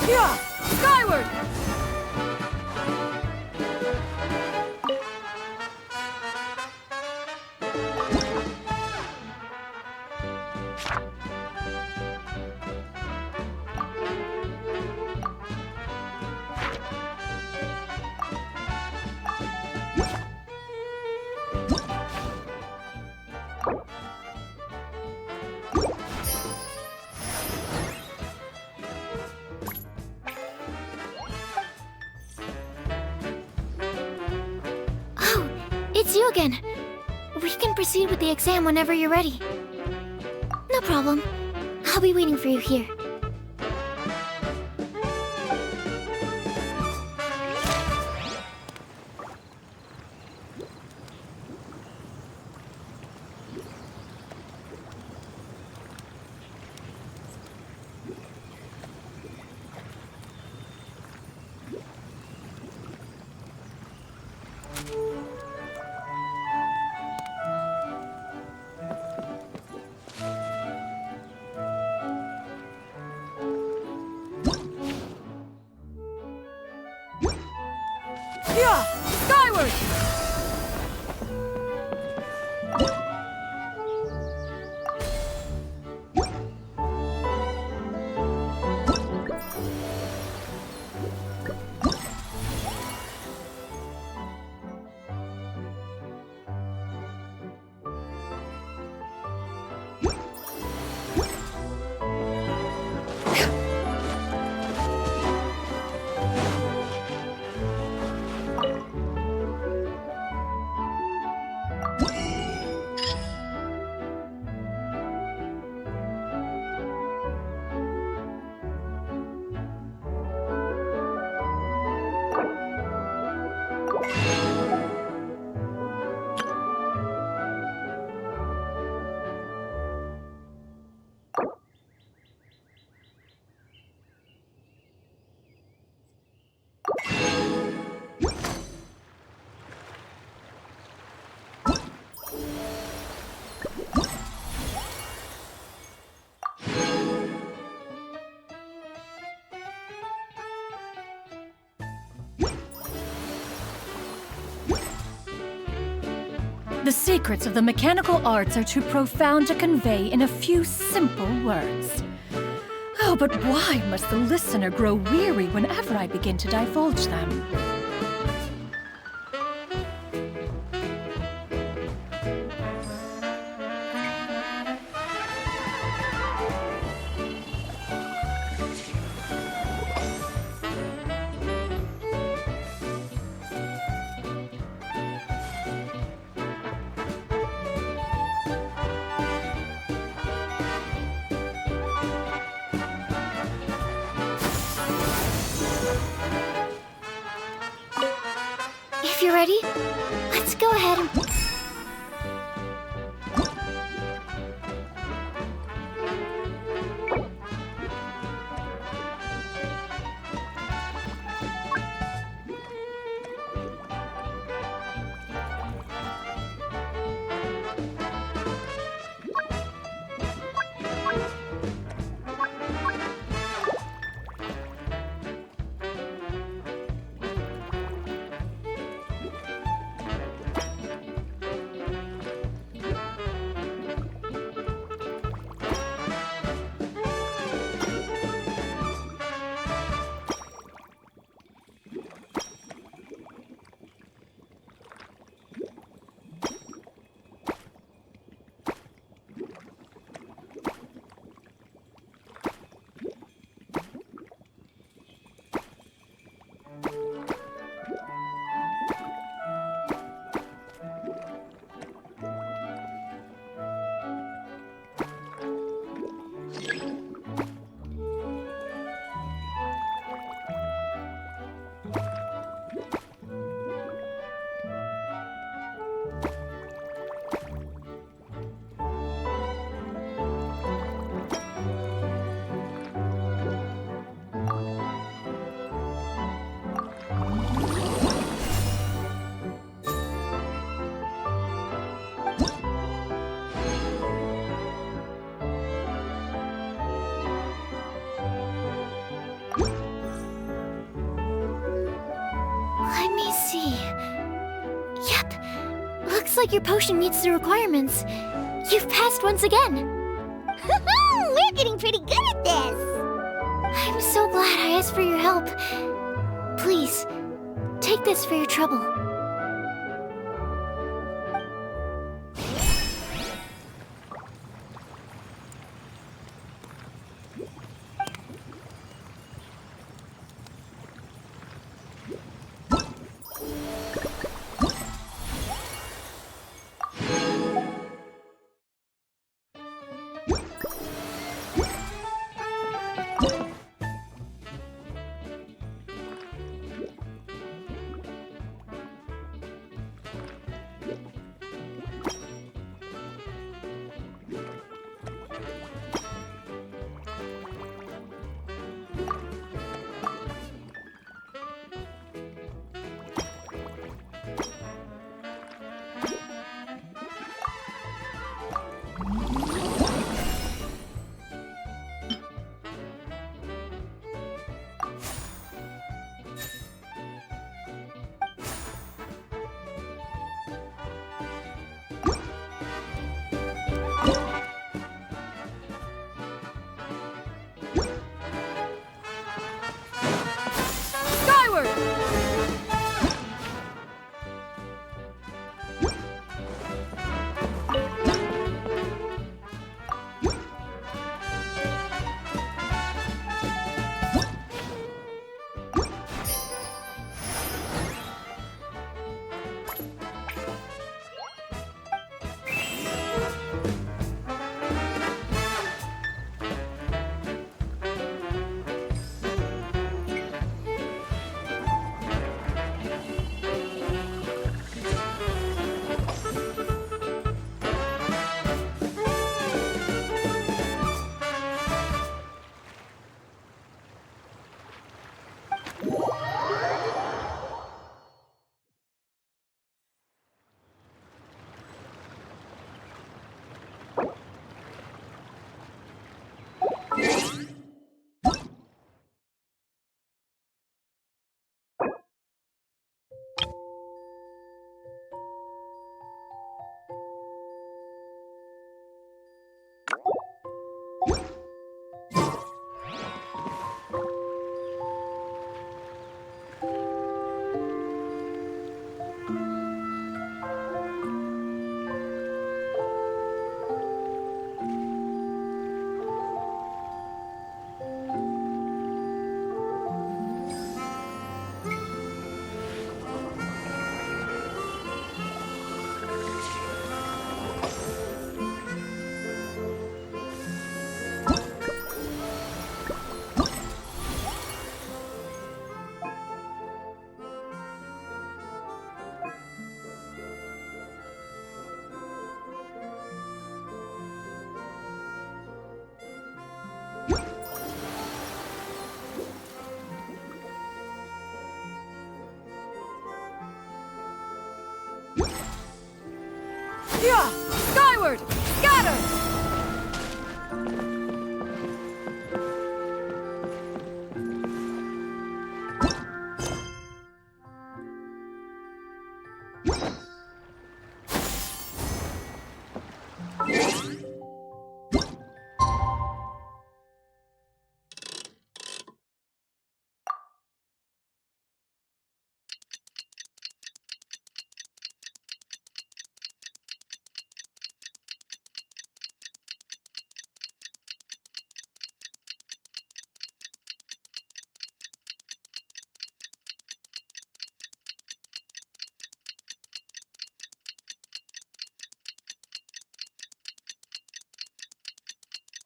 Yeah! Skyward!
Oh, it's you again. We can proceed with the exam whenever you're ready. No problem. I'll be waiting for you here.
Yeah! Skyward! The secrets of the mechanical arts are too profound to convey in a few simple words. Oh, but why must the listener grow weary whenever I begin to divulge them?
ready? Let's go ahead and... Let me see. Yep. Looks like your potion meets the requirements. You've passed once again.
We're getting pretty good at this!
I'm so glad I asked for your help. Please, take this for your trouble.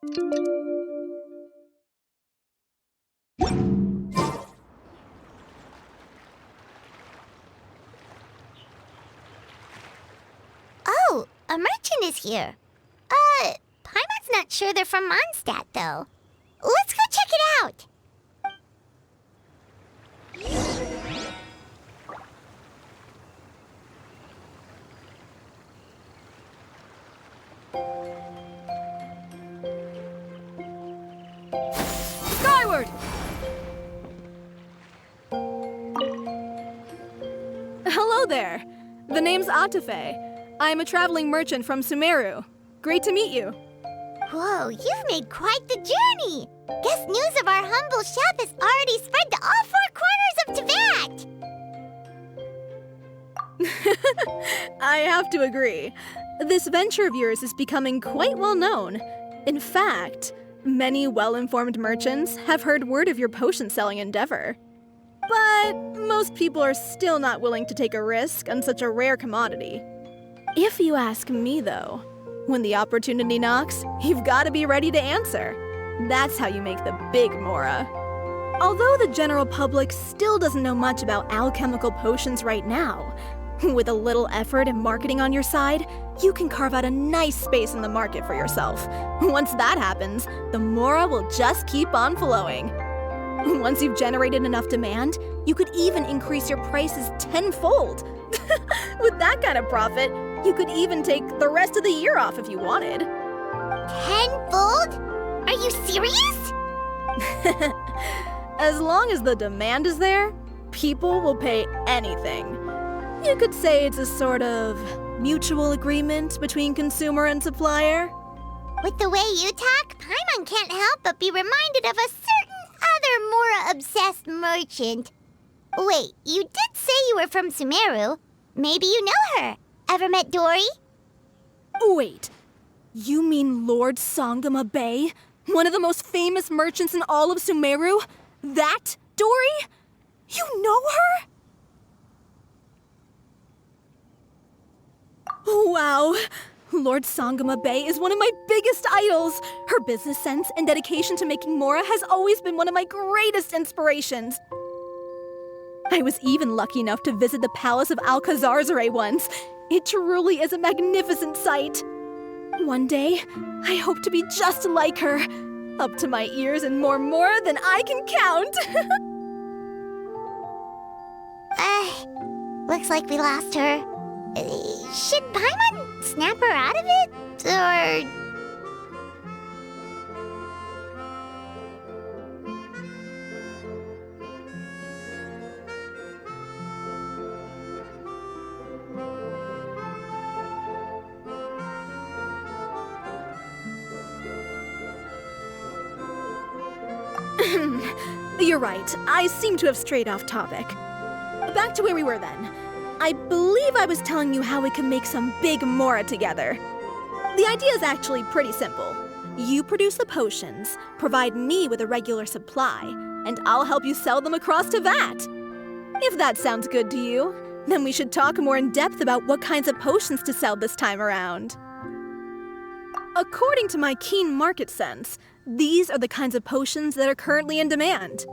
Oh, a merchant is here. Paimon's not sure they're from Mondstadt, though. Let's go check it out.
Skyward!
Hello there. The name's Atafe. I am a traveling merchant from Sumeru. Great to meet you.
Whoa, you've made quite the journey. Guess news of our humble shop has already spread to all four corners of Tibet.
I have to agree. This venture of yours is becoming quite well known. In fact, many well-informed merchants have heard word of your potion-selling endeavor. But most people are still not willing to take a risk on such a rare commodity. If you ask me, though, when the opportunity knocks, you've got to be ready to answer. That's how you make the big Mora. Although the general public still doesn't know much about alchemical potions right now, with a little effort and marketing on your side, you can carve out a nice space in the market for yourself. Once that happens, the Mora will just keep on flowing. Once you've generated enough demand, you could even increase your prices tenfold. With that kind of profit, you could even take the rest of the year off if you wanted.
Tenfold? Are you serious?
As long as the demand is there, people will pay anything. You could say it's a sort of mutual agreement between consumer and supplier.
With the way you talk, Paimon can't help but be reminded of a certain other Mora-obsessed merchant. Wait, you did say you were from Sumeru. Maybe you know her. Ever met Dory?
Wait, you mean Lord Sangama Bay? One of the most famous merchants in all of Sumeru? That Dory? You know her? Wow. Lord Sangama Bay is one of my biggest idols. Her business sense and dedication to making Mora has always been one of my greatest inspirations. I was even lucky enough to visit the Palace of Alcazarzaray once. It truly is a magnificent sight. One day, I hope to be just like her. Up to my ears in more Mora than I can count.
Looks like we lost her. Should Paimon snap her out of it? Or...
You're right. I seem to have strayed off topic. Back to where we were then. I believe I was telling you how we can make some big Mora together. The idea is actually pretty simple. You produce the potions, provide me with a regular supply, and I'll help you sell them across to Vat. If that sounds good to you, then we should talk more in depth about what kinds of potions to sell this time around. According to my keen market sense, these are the kinds of potions that are currently in demand.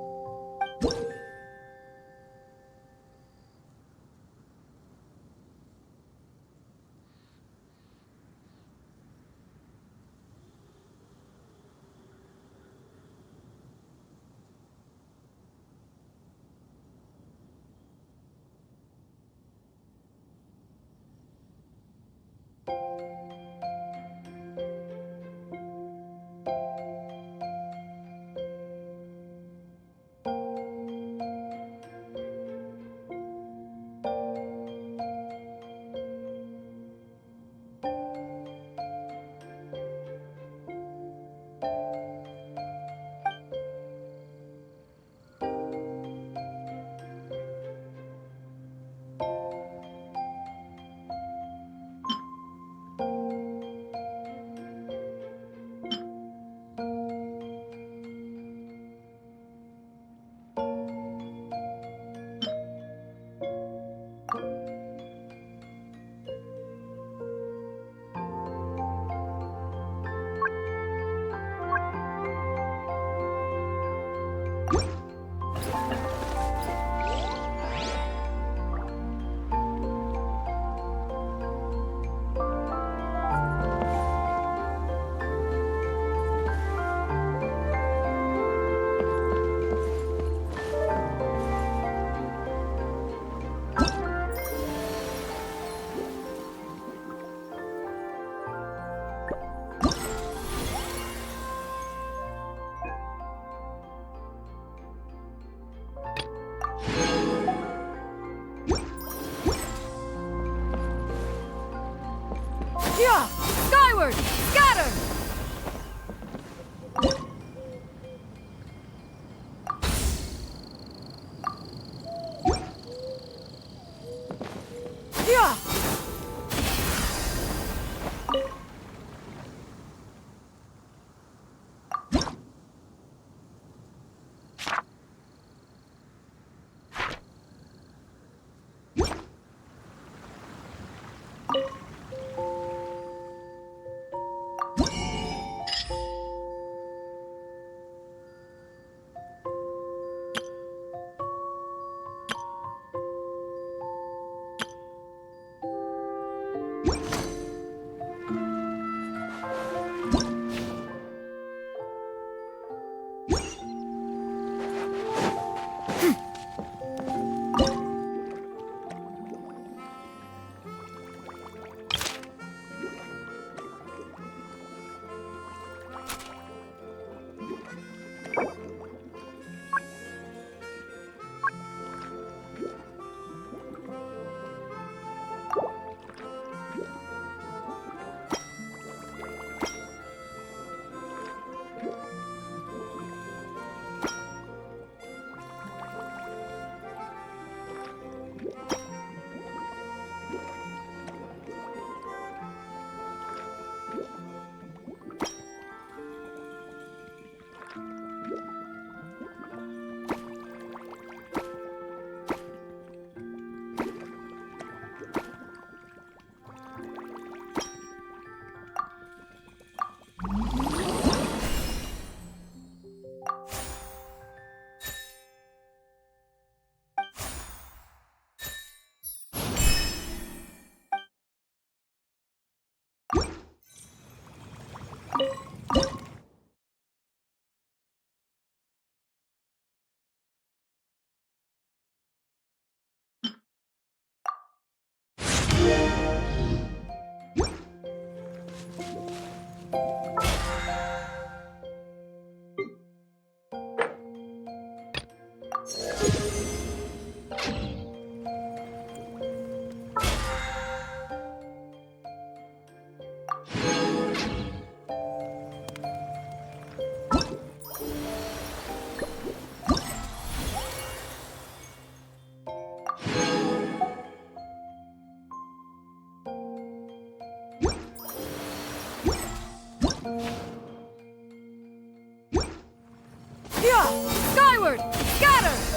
Onward! Scatter!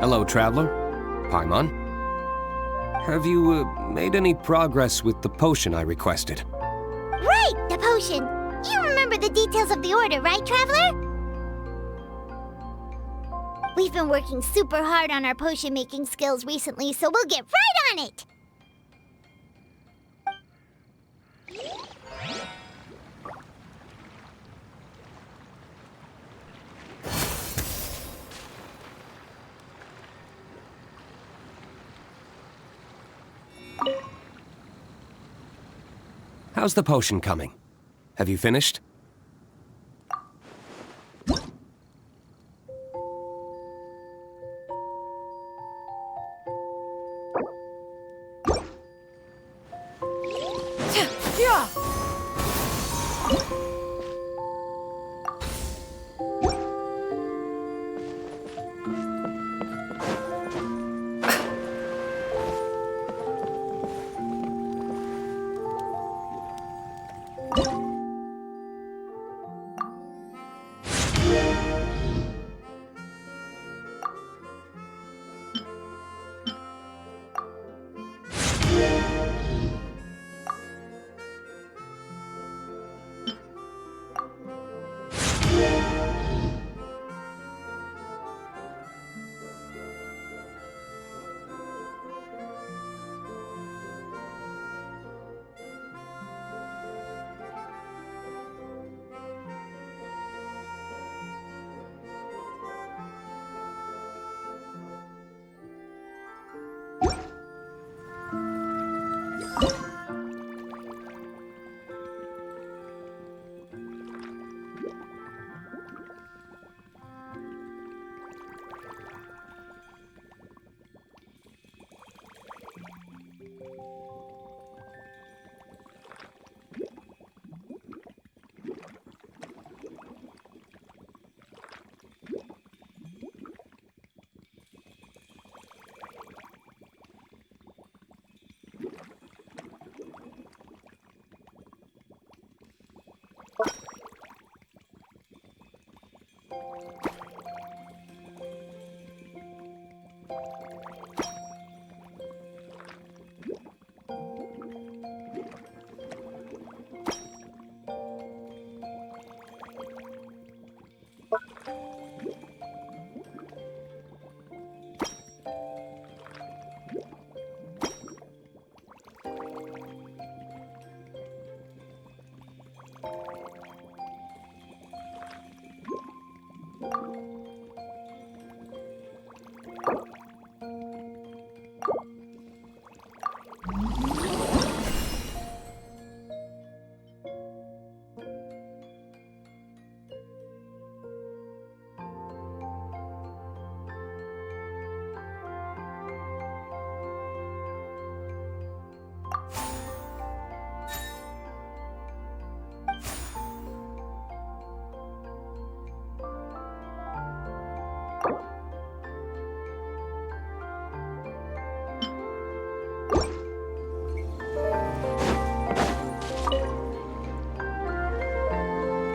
Hello, traveler. Paimon. Have you made any progress with the potion I requested?
Right, the potion. You remember the details of the order, right, Traveler? We've been working super hard on our potion-making skills recently, so we'll get right on it!
How's the potion coming? Have you finished?
Yeah!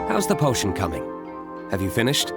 How's the potion coming? Have you finished?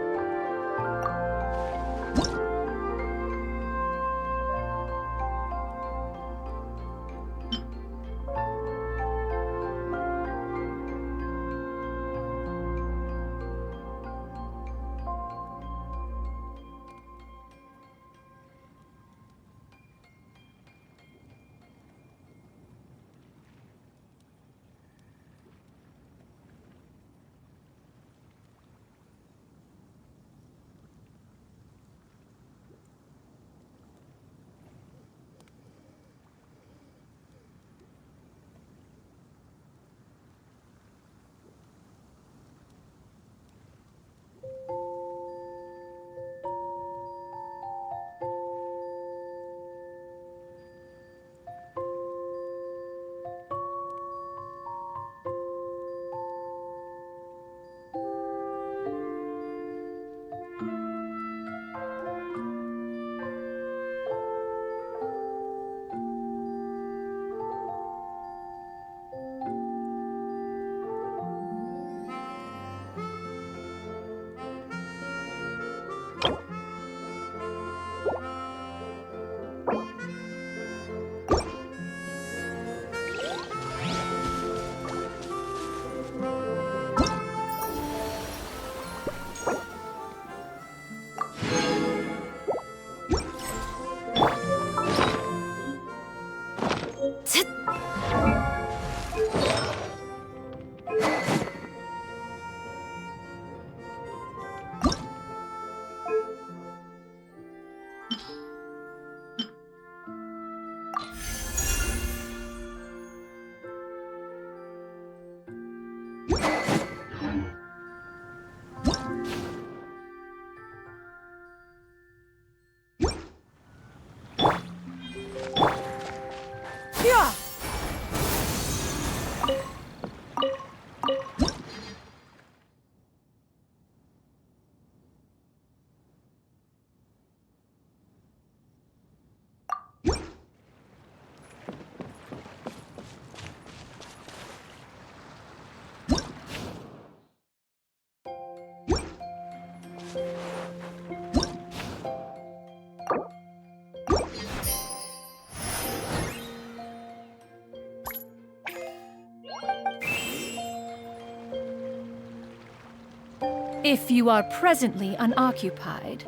Tsk.
If you are presently unoccupied,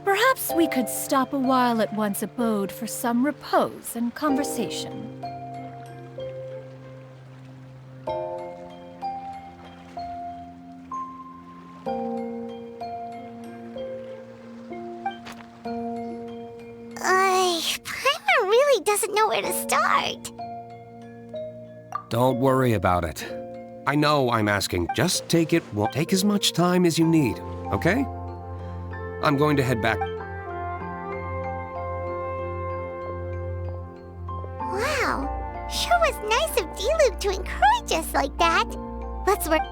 perhaps we could stop a while at one's abode for some repose and conversation.
Paimon really doesn't know where to start.
Don't worry about it. I know I'm asking. Just take it. Well, take as much time as you need, okay? I'm going to head back.
Wow, sure was nice of D-Loop to encourage us like that. Let's work.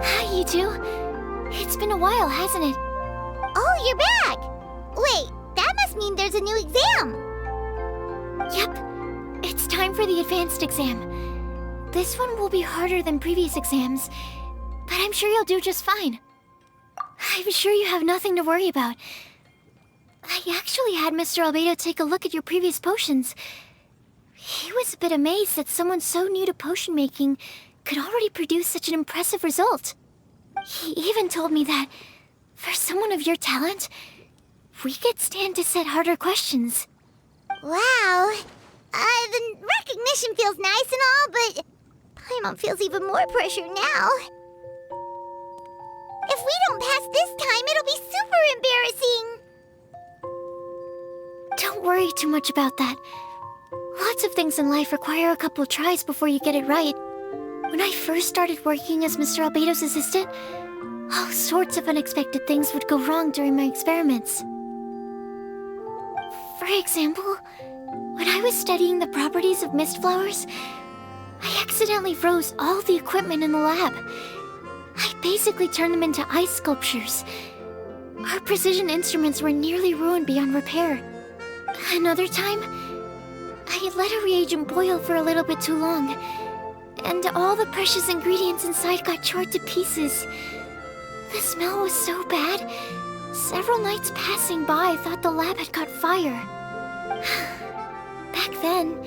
Hi, you two. It's been a while, hasn't it?
Oh, you're back! Wait, that must mean there's a new exam!
Yep. It's time for the advanced exam. This one will be harder than previous exams, but I'm sure you'll do just fine. I'm sure you have nothing to worry about. I actually had Mr. Albedo take a look at your previous potions. He was a bit amazed that someone so new to potion making could already produce such an impressive result. He even told me that, for someone of your talent, we could stand to set harder questions.
Wow. The recognition feels nice and all, but Paimon feels even more pressure now. If we don't pass this time, it'll be super embarrassing.
Don't worry too much about that. Lots of things in life require a couple tries before you get it right. When I first started working as Mr. Albedo's assistant, all sorts of unexpected things would go wrong during my experiments. For example, when I was studying the properties of mist flowers, I accidentally froze all the equipment in the lab. I basically turned them into ice sculptures. Our precision instruments were nearly ruined beyond repair. Another time, I let a reagent boil for a little bit too long, and all the precious ingredients inside got charred to pieces. The smell was so bad, several nights passing by thought the lab had caught fire. Back then,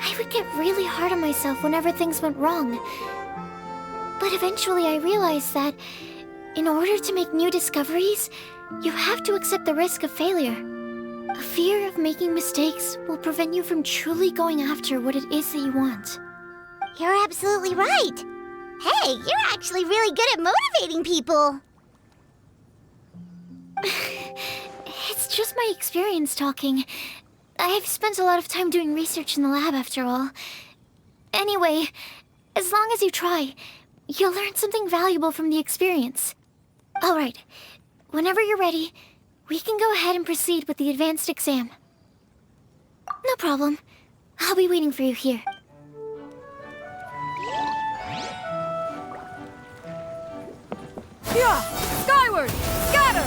I would get really hard on myself whenever things went wrong. But eventually I realized that in order to make new discoveries, you have to accept the risk of failure. A fear of making mistakes will prevent you from truly going after what it is that you want.
You're absolutely right. Hey, you're actually really good at motivating people.
It's just my experience talking. I've spent a lot of time doing research in the lab after all. Anyway, as long as you try, you'll learn something valuable from the experience. Alright, whenever you're ready, we can go ahead and proceed with the advanced exam. No problem. I'll be waiting for you here.
Yeah! Skyward! Scatter!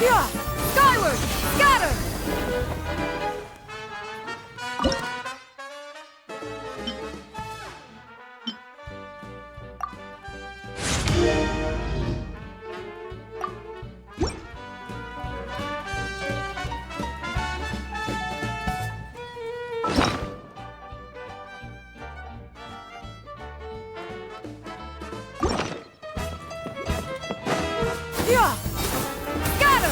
Yeah! Skyward! Scatter! Yeah! Scatter!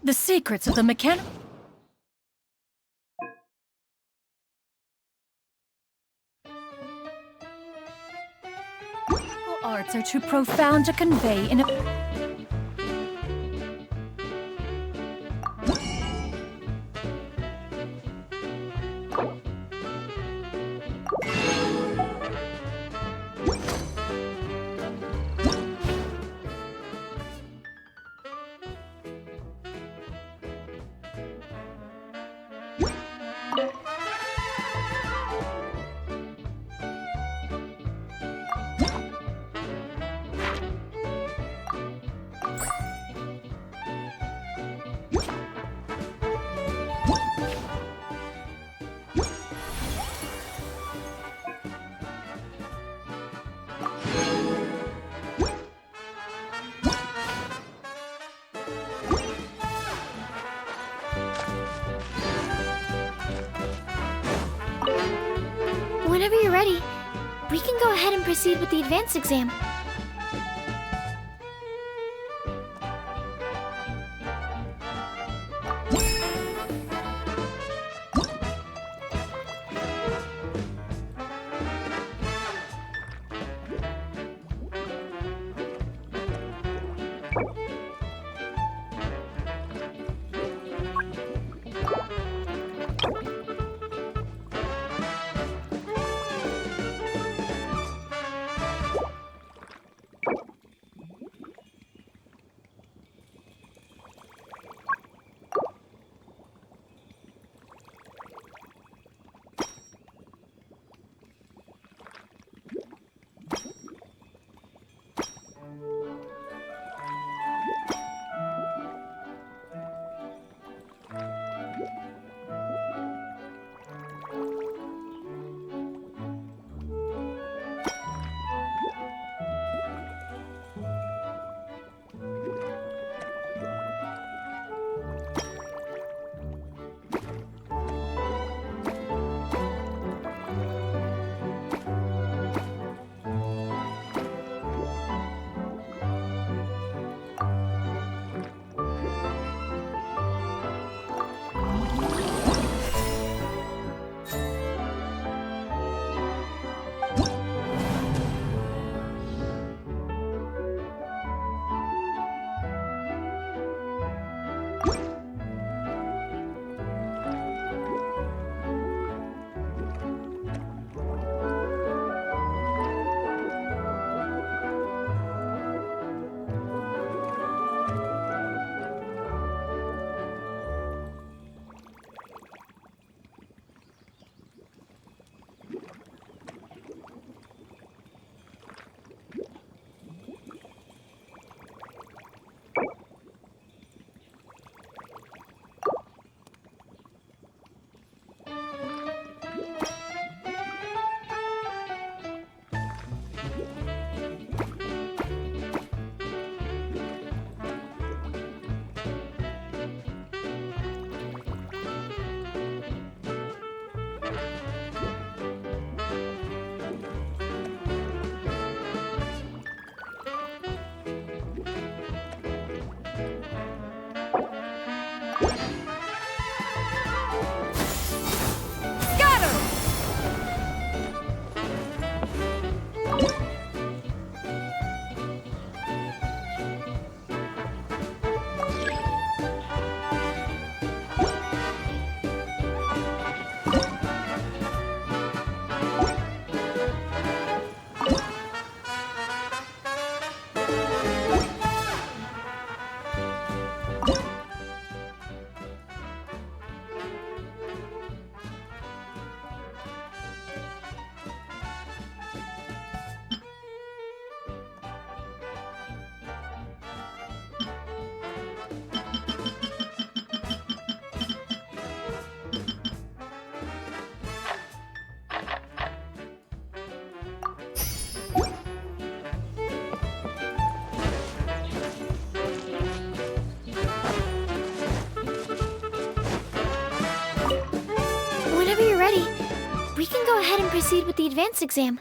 The secrets of the mechanical arts are too profound to convey in a...
Whenever you're ready, we can go ahead and proceed with the advanced exam. Whenever you're ready, we can go ahead and proceed with the advanced exam.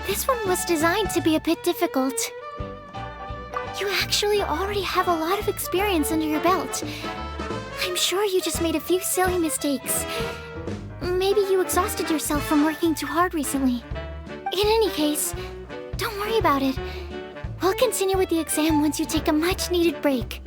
This one was designed to be a bit difficult. You actually already have a lot of experience under your belt. I'm sure you just made a few silly mistakes. Maybe you exhausted yourself from working too hard recently. In any case, don't worry about it. We'll continue with the exam once you take a much-needed break.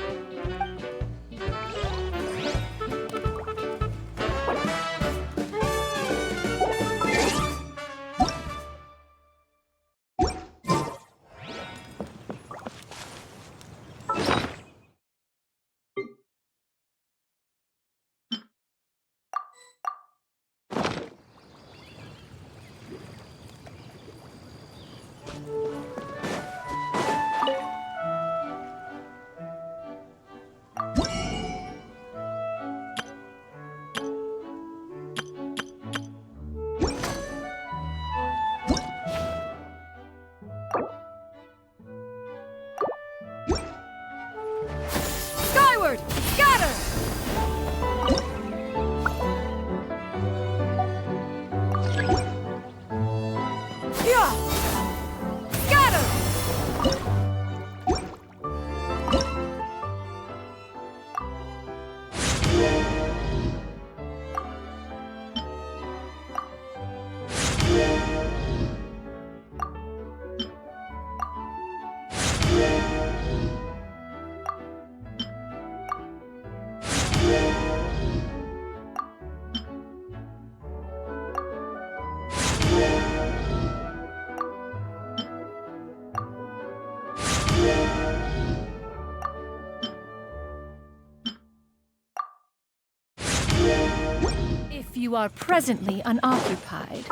you are presently unoccupied.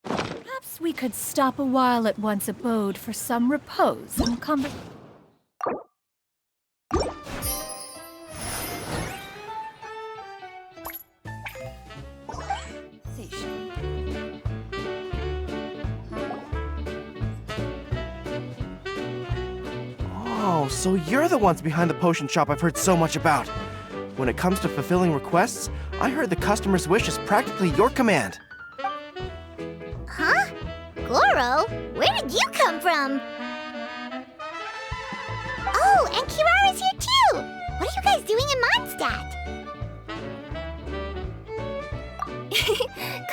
Perhaps we could stop a while at one's abode for some repose and conversation.
Oh, so you're the ones behind the potion shop I've heard so much about. When it comes to fulfilling requests, I heard the customer's wish is practically your command.
Huh? Goro? Where did you come from? Oh, and Kirara's here too! What are you guys doing in Mondstadt?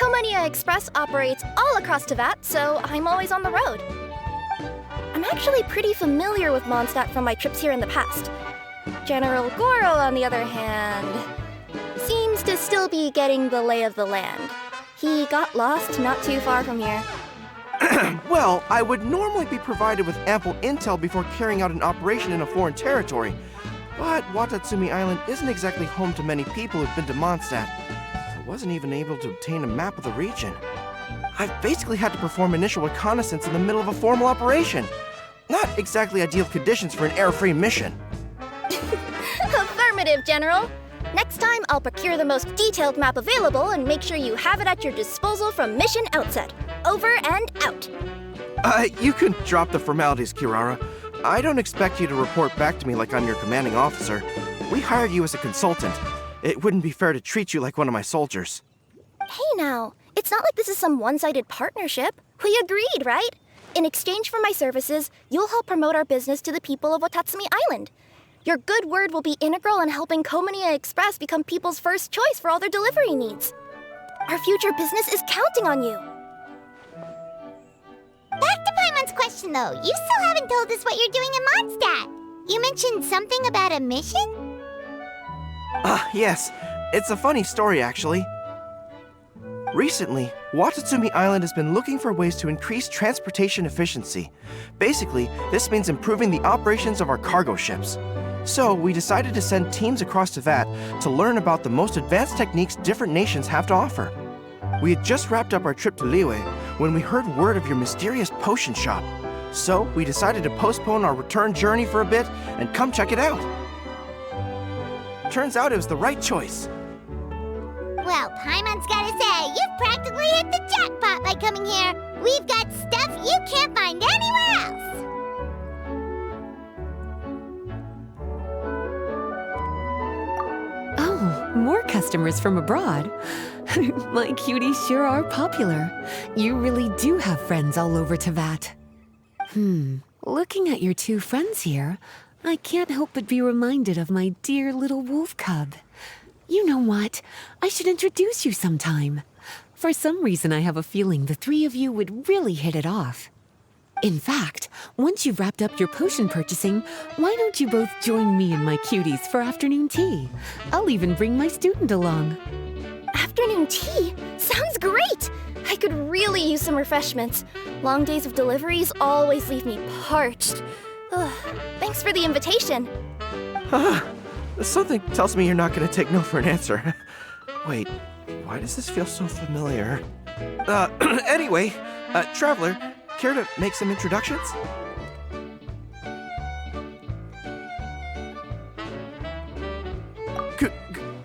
Komania Express operates all across Teyvat, so I'm always on the road. I'm actually pretty familiar with Mondstadt from my trips here in the past. General Goro, on the other hand, seems to still be getting the lay of the land. He got lost not too far from here.
Well, I would normally be provided with ample intel before carrying out an operation in a foreign territory. But Watatsumi Island isn't exactly home to many people who've been to Mondstadt. I wasn't even able to obtain a map of the region. I've basically had to perform initial reconnaissance in the middle of a formal operation. Not exactly ideal conditions for an air-free mission.
Affirmative, General. Next time, I'll procure the most detailed map available and make sure you have it at your disposal from mission outset. Over and out.
You can drop the formalities, Kirara. I don't expect you to report back to me like I'm your commanding officer. We hired you as a consultant. It wouldn't be fair to treat you like one of my soldiers.
Hey now, it's not like this is some one-sided partnership. We agreed, right? In exchange for my services, you'll help promote our business to the people of Watatsumi Island. Your good word will be integral in helping Komania Express become people's first choice for all their delivery needs. Our future business is counting on you.
Back to Paimon's question though, you still haven't told us what you're doing in Mondstadt. You mentioned something about a mission?
Yes. It's a funny story, actually. Recently, Watatsumi Island has been looking for ways to increase transportation efficiency. Basically, this means improving the operations of our cargo ships. So, we decided to send teams across Teyvat to learn about the most advanced techniques different nations have to offer. We had just wrapped up our trip to Liyue when we heard word of your mysterious potion shop. So, we decided to postpone our return journey for a bit and come check it out. Turns out it was the right choice.
Well, Paimon's gotta say, you've practically hit the jackpot by coming here. We've got stuff you can't find anywhere else.
Oh, more customers from abroad. My cuties sure are popular. You really do have friends all over Teyvat. Looking at your two friends here, I can't help but be reminded of my dear little wolf cub. You know what? I should introduce you sometime. For some reason, I have a feeling the three of you would really hit it off. In fact, once you've wrapped up your potion purchasing, why don't you both join me and my cuties for afternoon tea? I'll even bring my student along.
Afternoon tea? Sounds great! I could really use some refreshments. Long days of deliveries always leave me parched. Ugh, thanks for the invitation.
Something tells me you're not going to take no for an answer. Wait, why does this feel so familiar? Anyway, Traveler, care to make some introductions?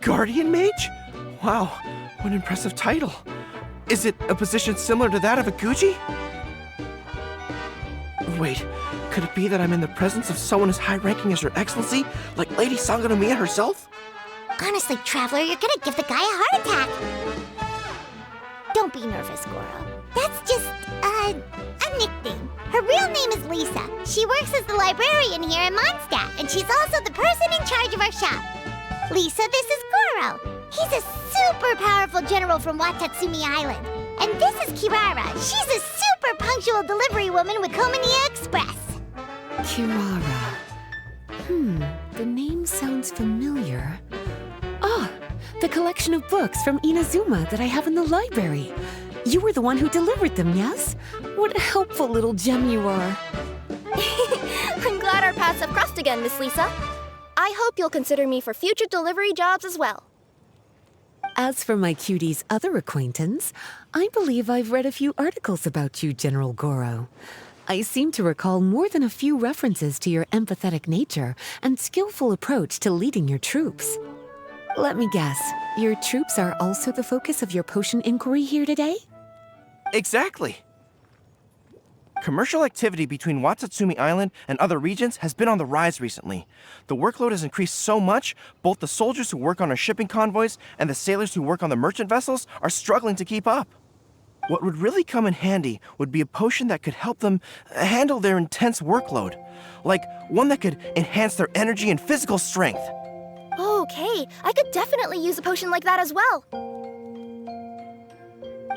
Guardian Mage? Wow, what an impressive title. Is it a position similar to that of a Guji? Wait, could it be that I'm in the presence of someone as high-ranking as Her Excellency, like Lady Sangonomiya herself?
Honestly, Traveler, you're gonna give the guy a heart attack. Don't be nervous, Goro. That's just, a nickname. Her real name is Lisa. She works as the librarian here in Mondstadt, and she's also the person in charge of our shop. Lisa, this is Goro. He's a super powerful general from Watatsumi Island. And this is Kirara. She's a super punctual delivery woman with Komania Express.
Kirara. The name sounds familiar. Ah, the collection of books from Inazuma that I have in the library. You were the one who delivered them, yes? What a helpful little gem you are.
I'm glad our paths have crossed again, Miss Lisa. I I hope you'll consider me for future delivery jobs as well.
As for my cutie's other acquaintance, I believe I've read a few articles about you, General Goro. I seem to recall more than a few references to your empathetic nature and skillful approach to leading your troops. Let me guess, your troops are also the focus of your potion inquiry here today?
Exactly. Commercial activity between Watatsumi Island and other regions has been on the rise recently. The workload has increased so much, both the soldiers who work on our shipping convoys and the sailors who work on the merchant vessels are struggling to keep up. What would really come in handy would be a potion that could help them handle their intense workload. Like one that could enhance their energy and physical strength.
Okay, I could definitely use a potion like that as well.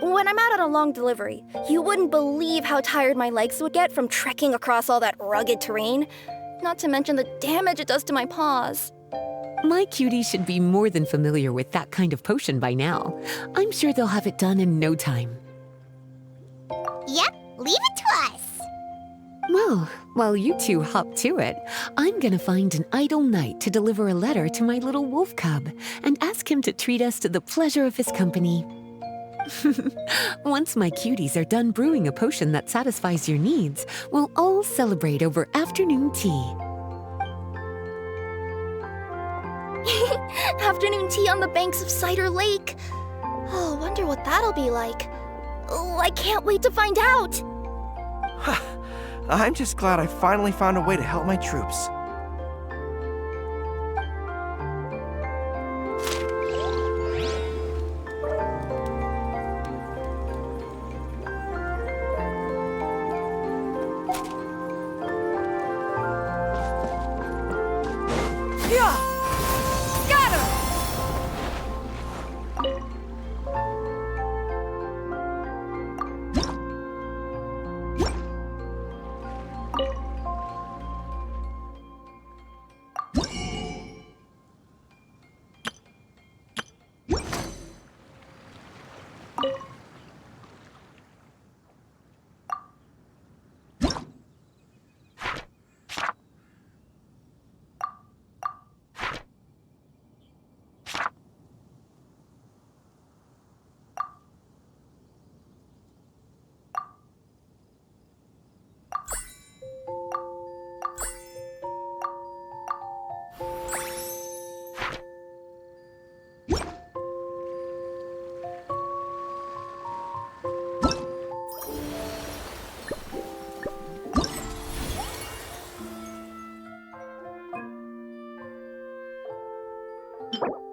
When I'm out on a long delivery, you wouldn't believe how tired my legs would get from trekking across all that rugged terrain. Not to mention the damage it does to my paws.
My cutie should be more than familiar with that kind of potion by now. I'm sure they'll have it done in no time.
Yep, leave it to us.
Well, while you two hop to it, I'm gonna find an idle knight to deliver a letter to my little wolf cub and ask him to treat us to the pleasure of his company. Once my cuties are done brewing a potion that satisfies your needs, we'll all celebrate over afternoon tea.
Afternoon tea on the banks of Cider Lake. Oh, wonder what that'll be like. Oh, I can't wait to find out.
I'm just glad I finally found a way to help my troops.
You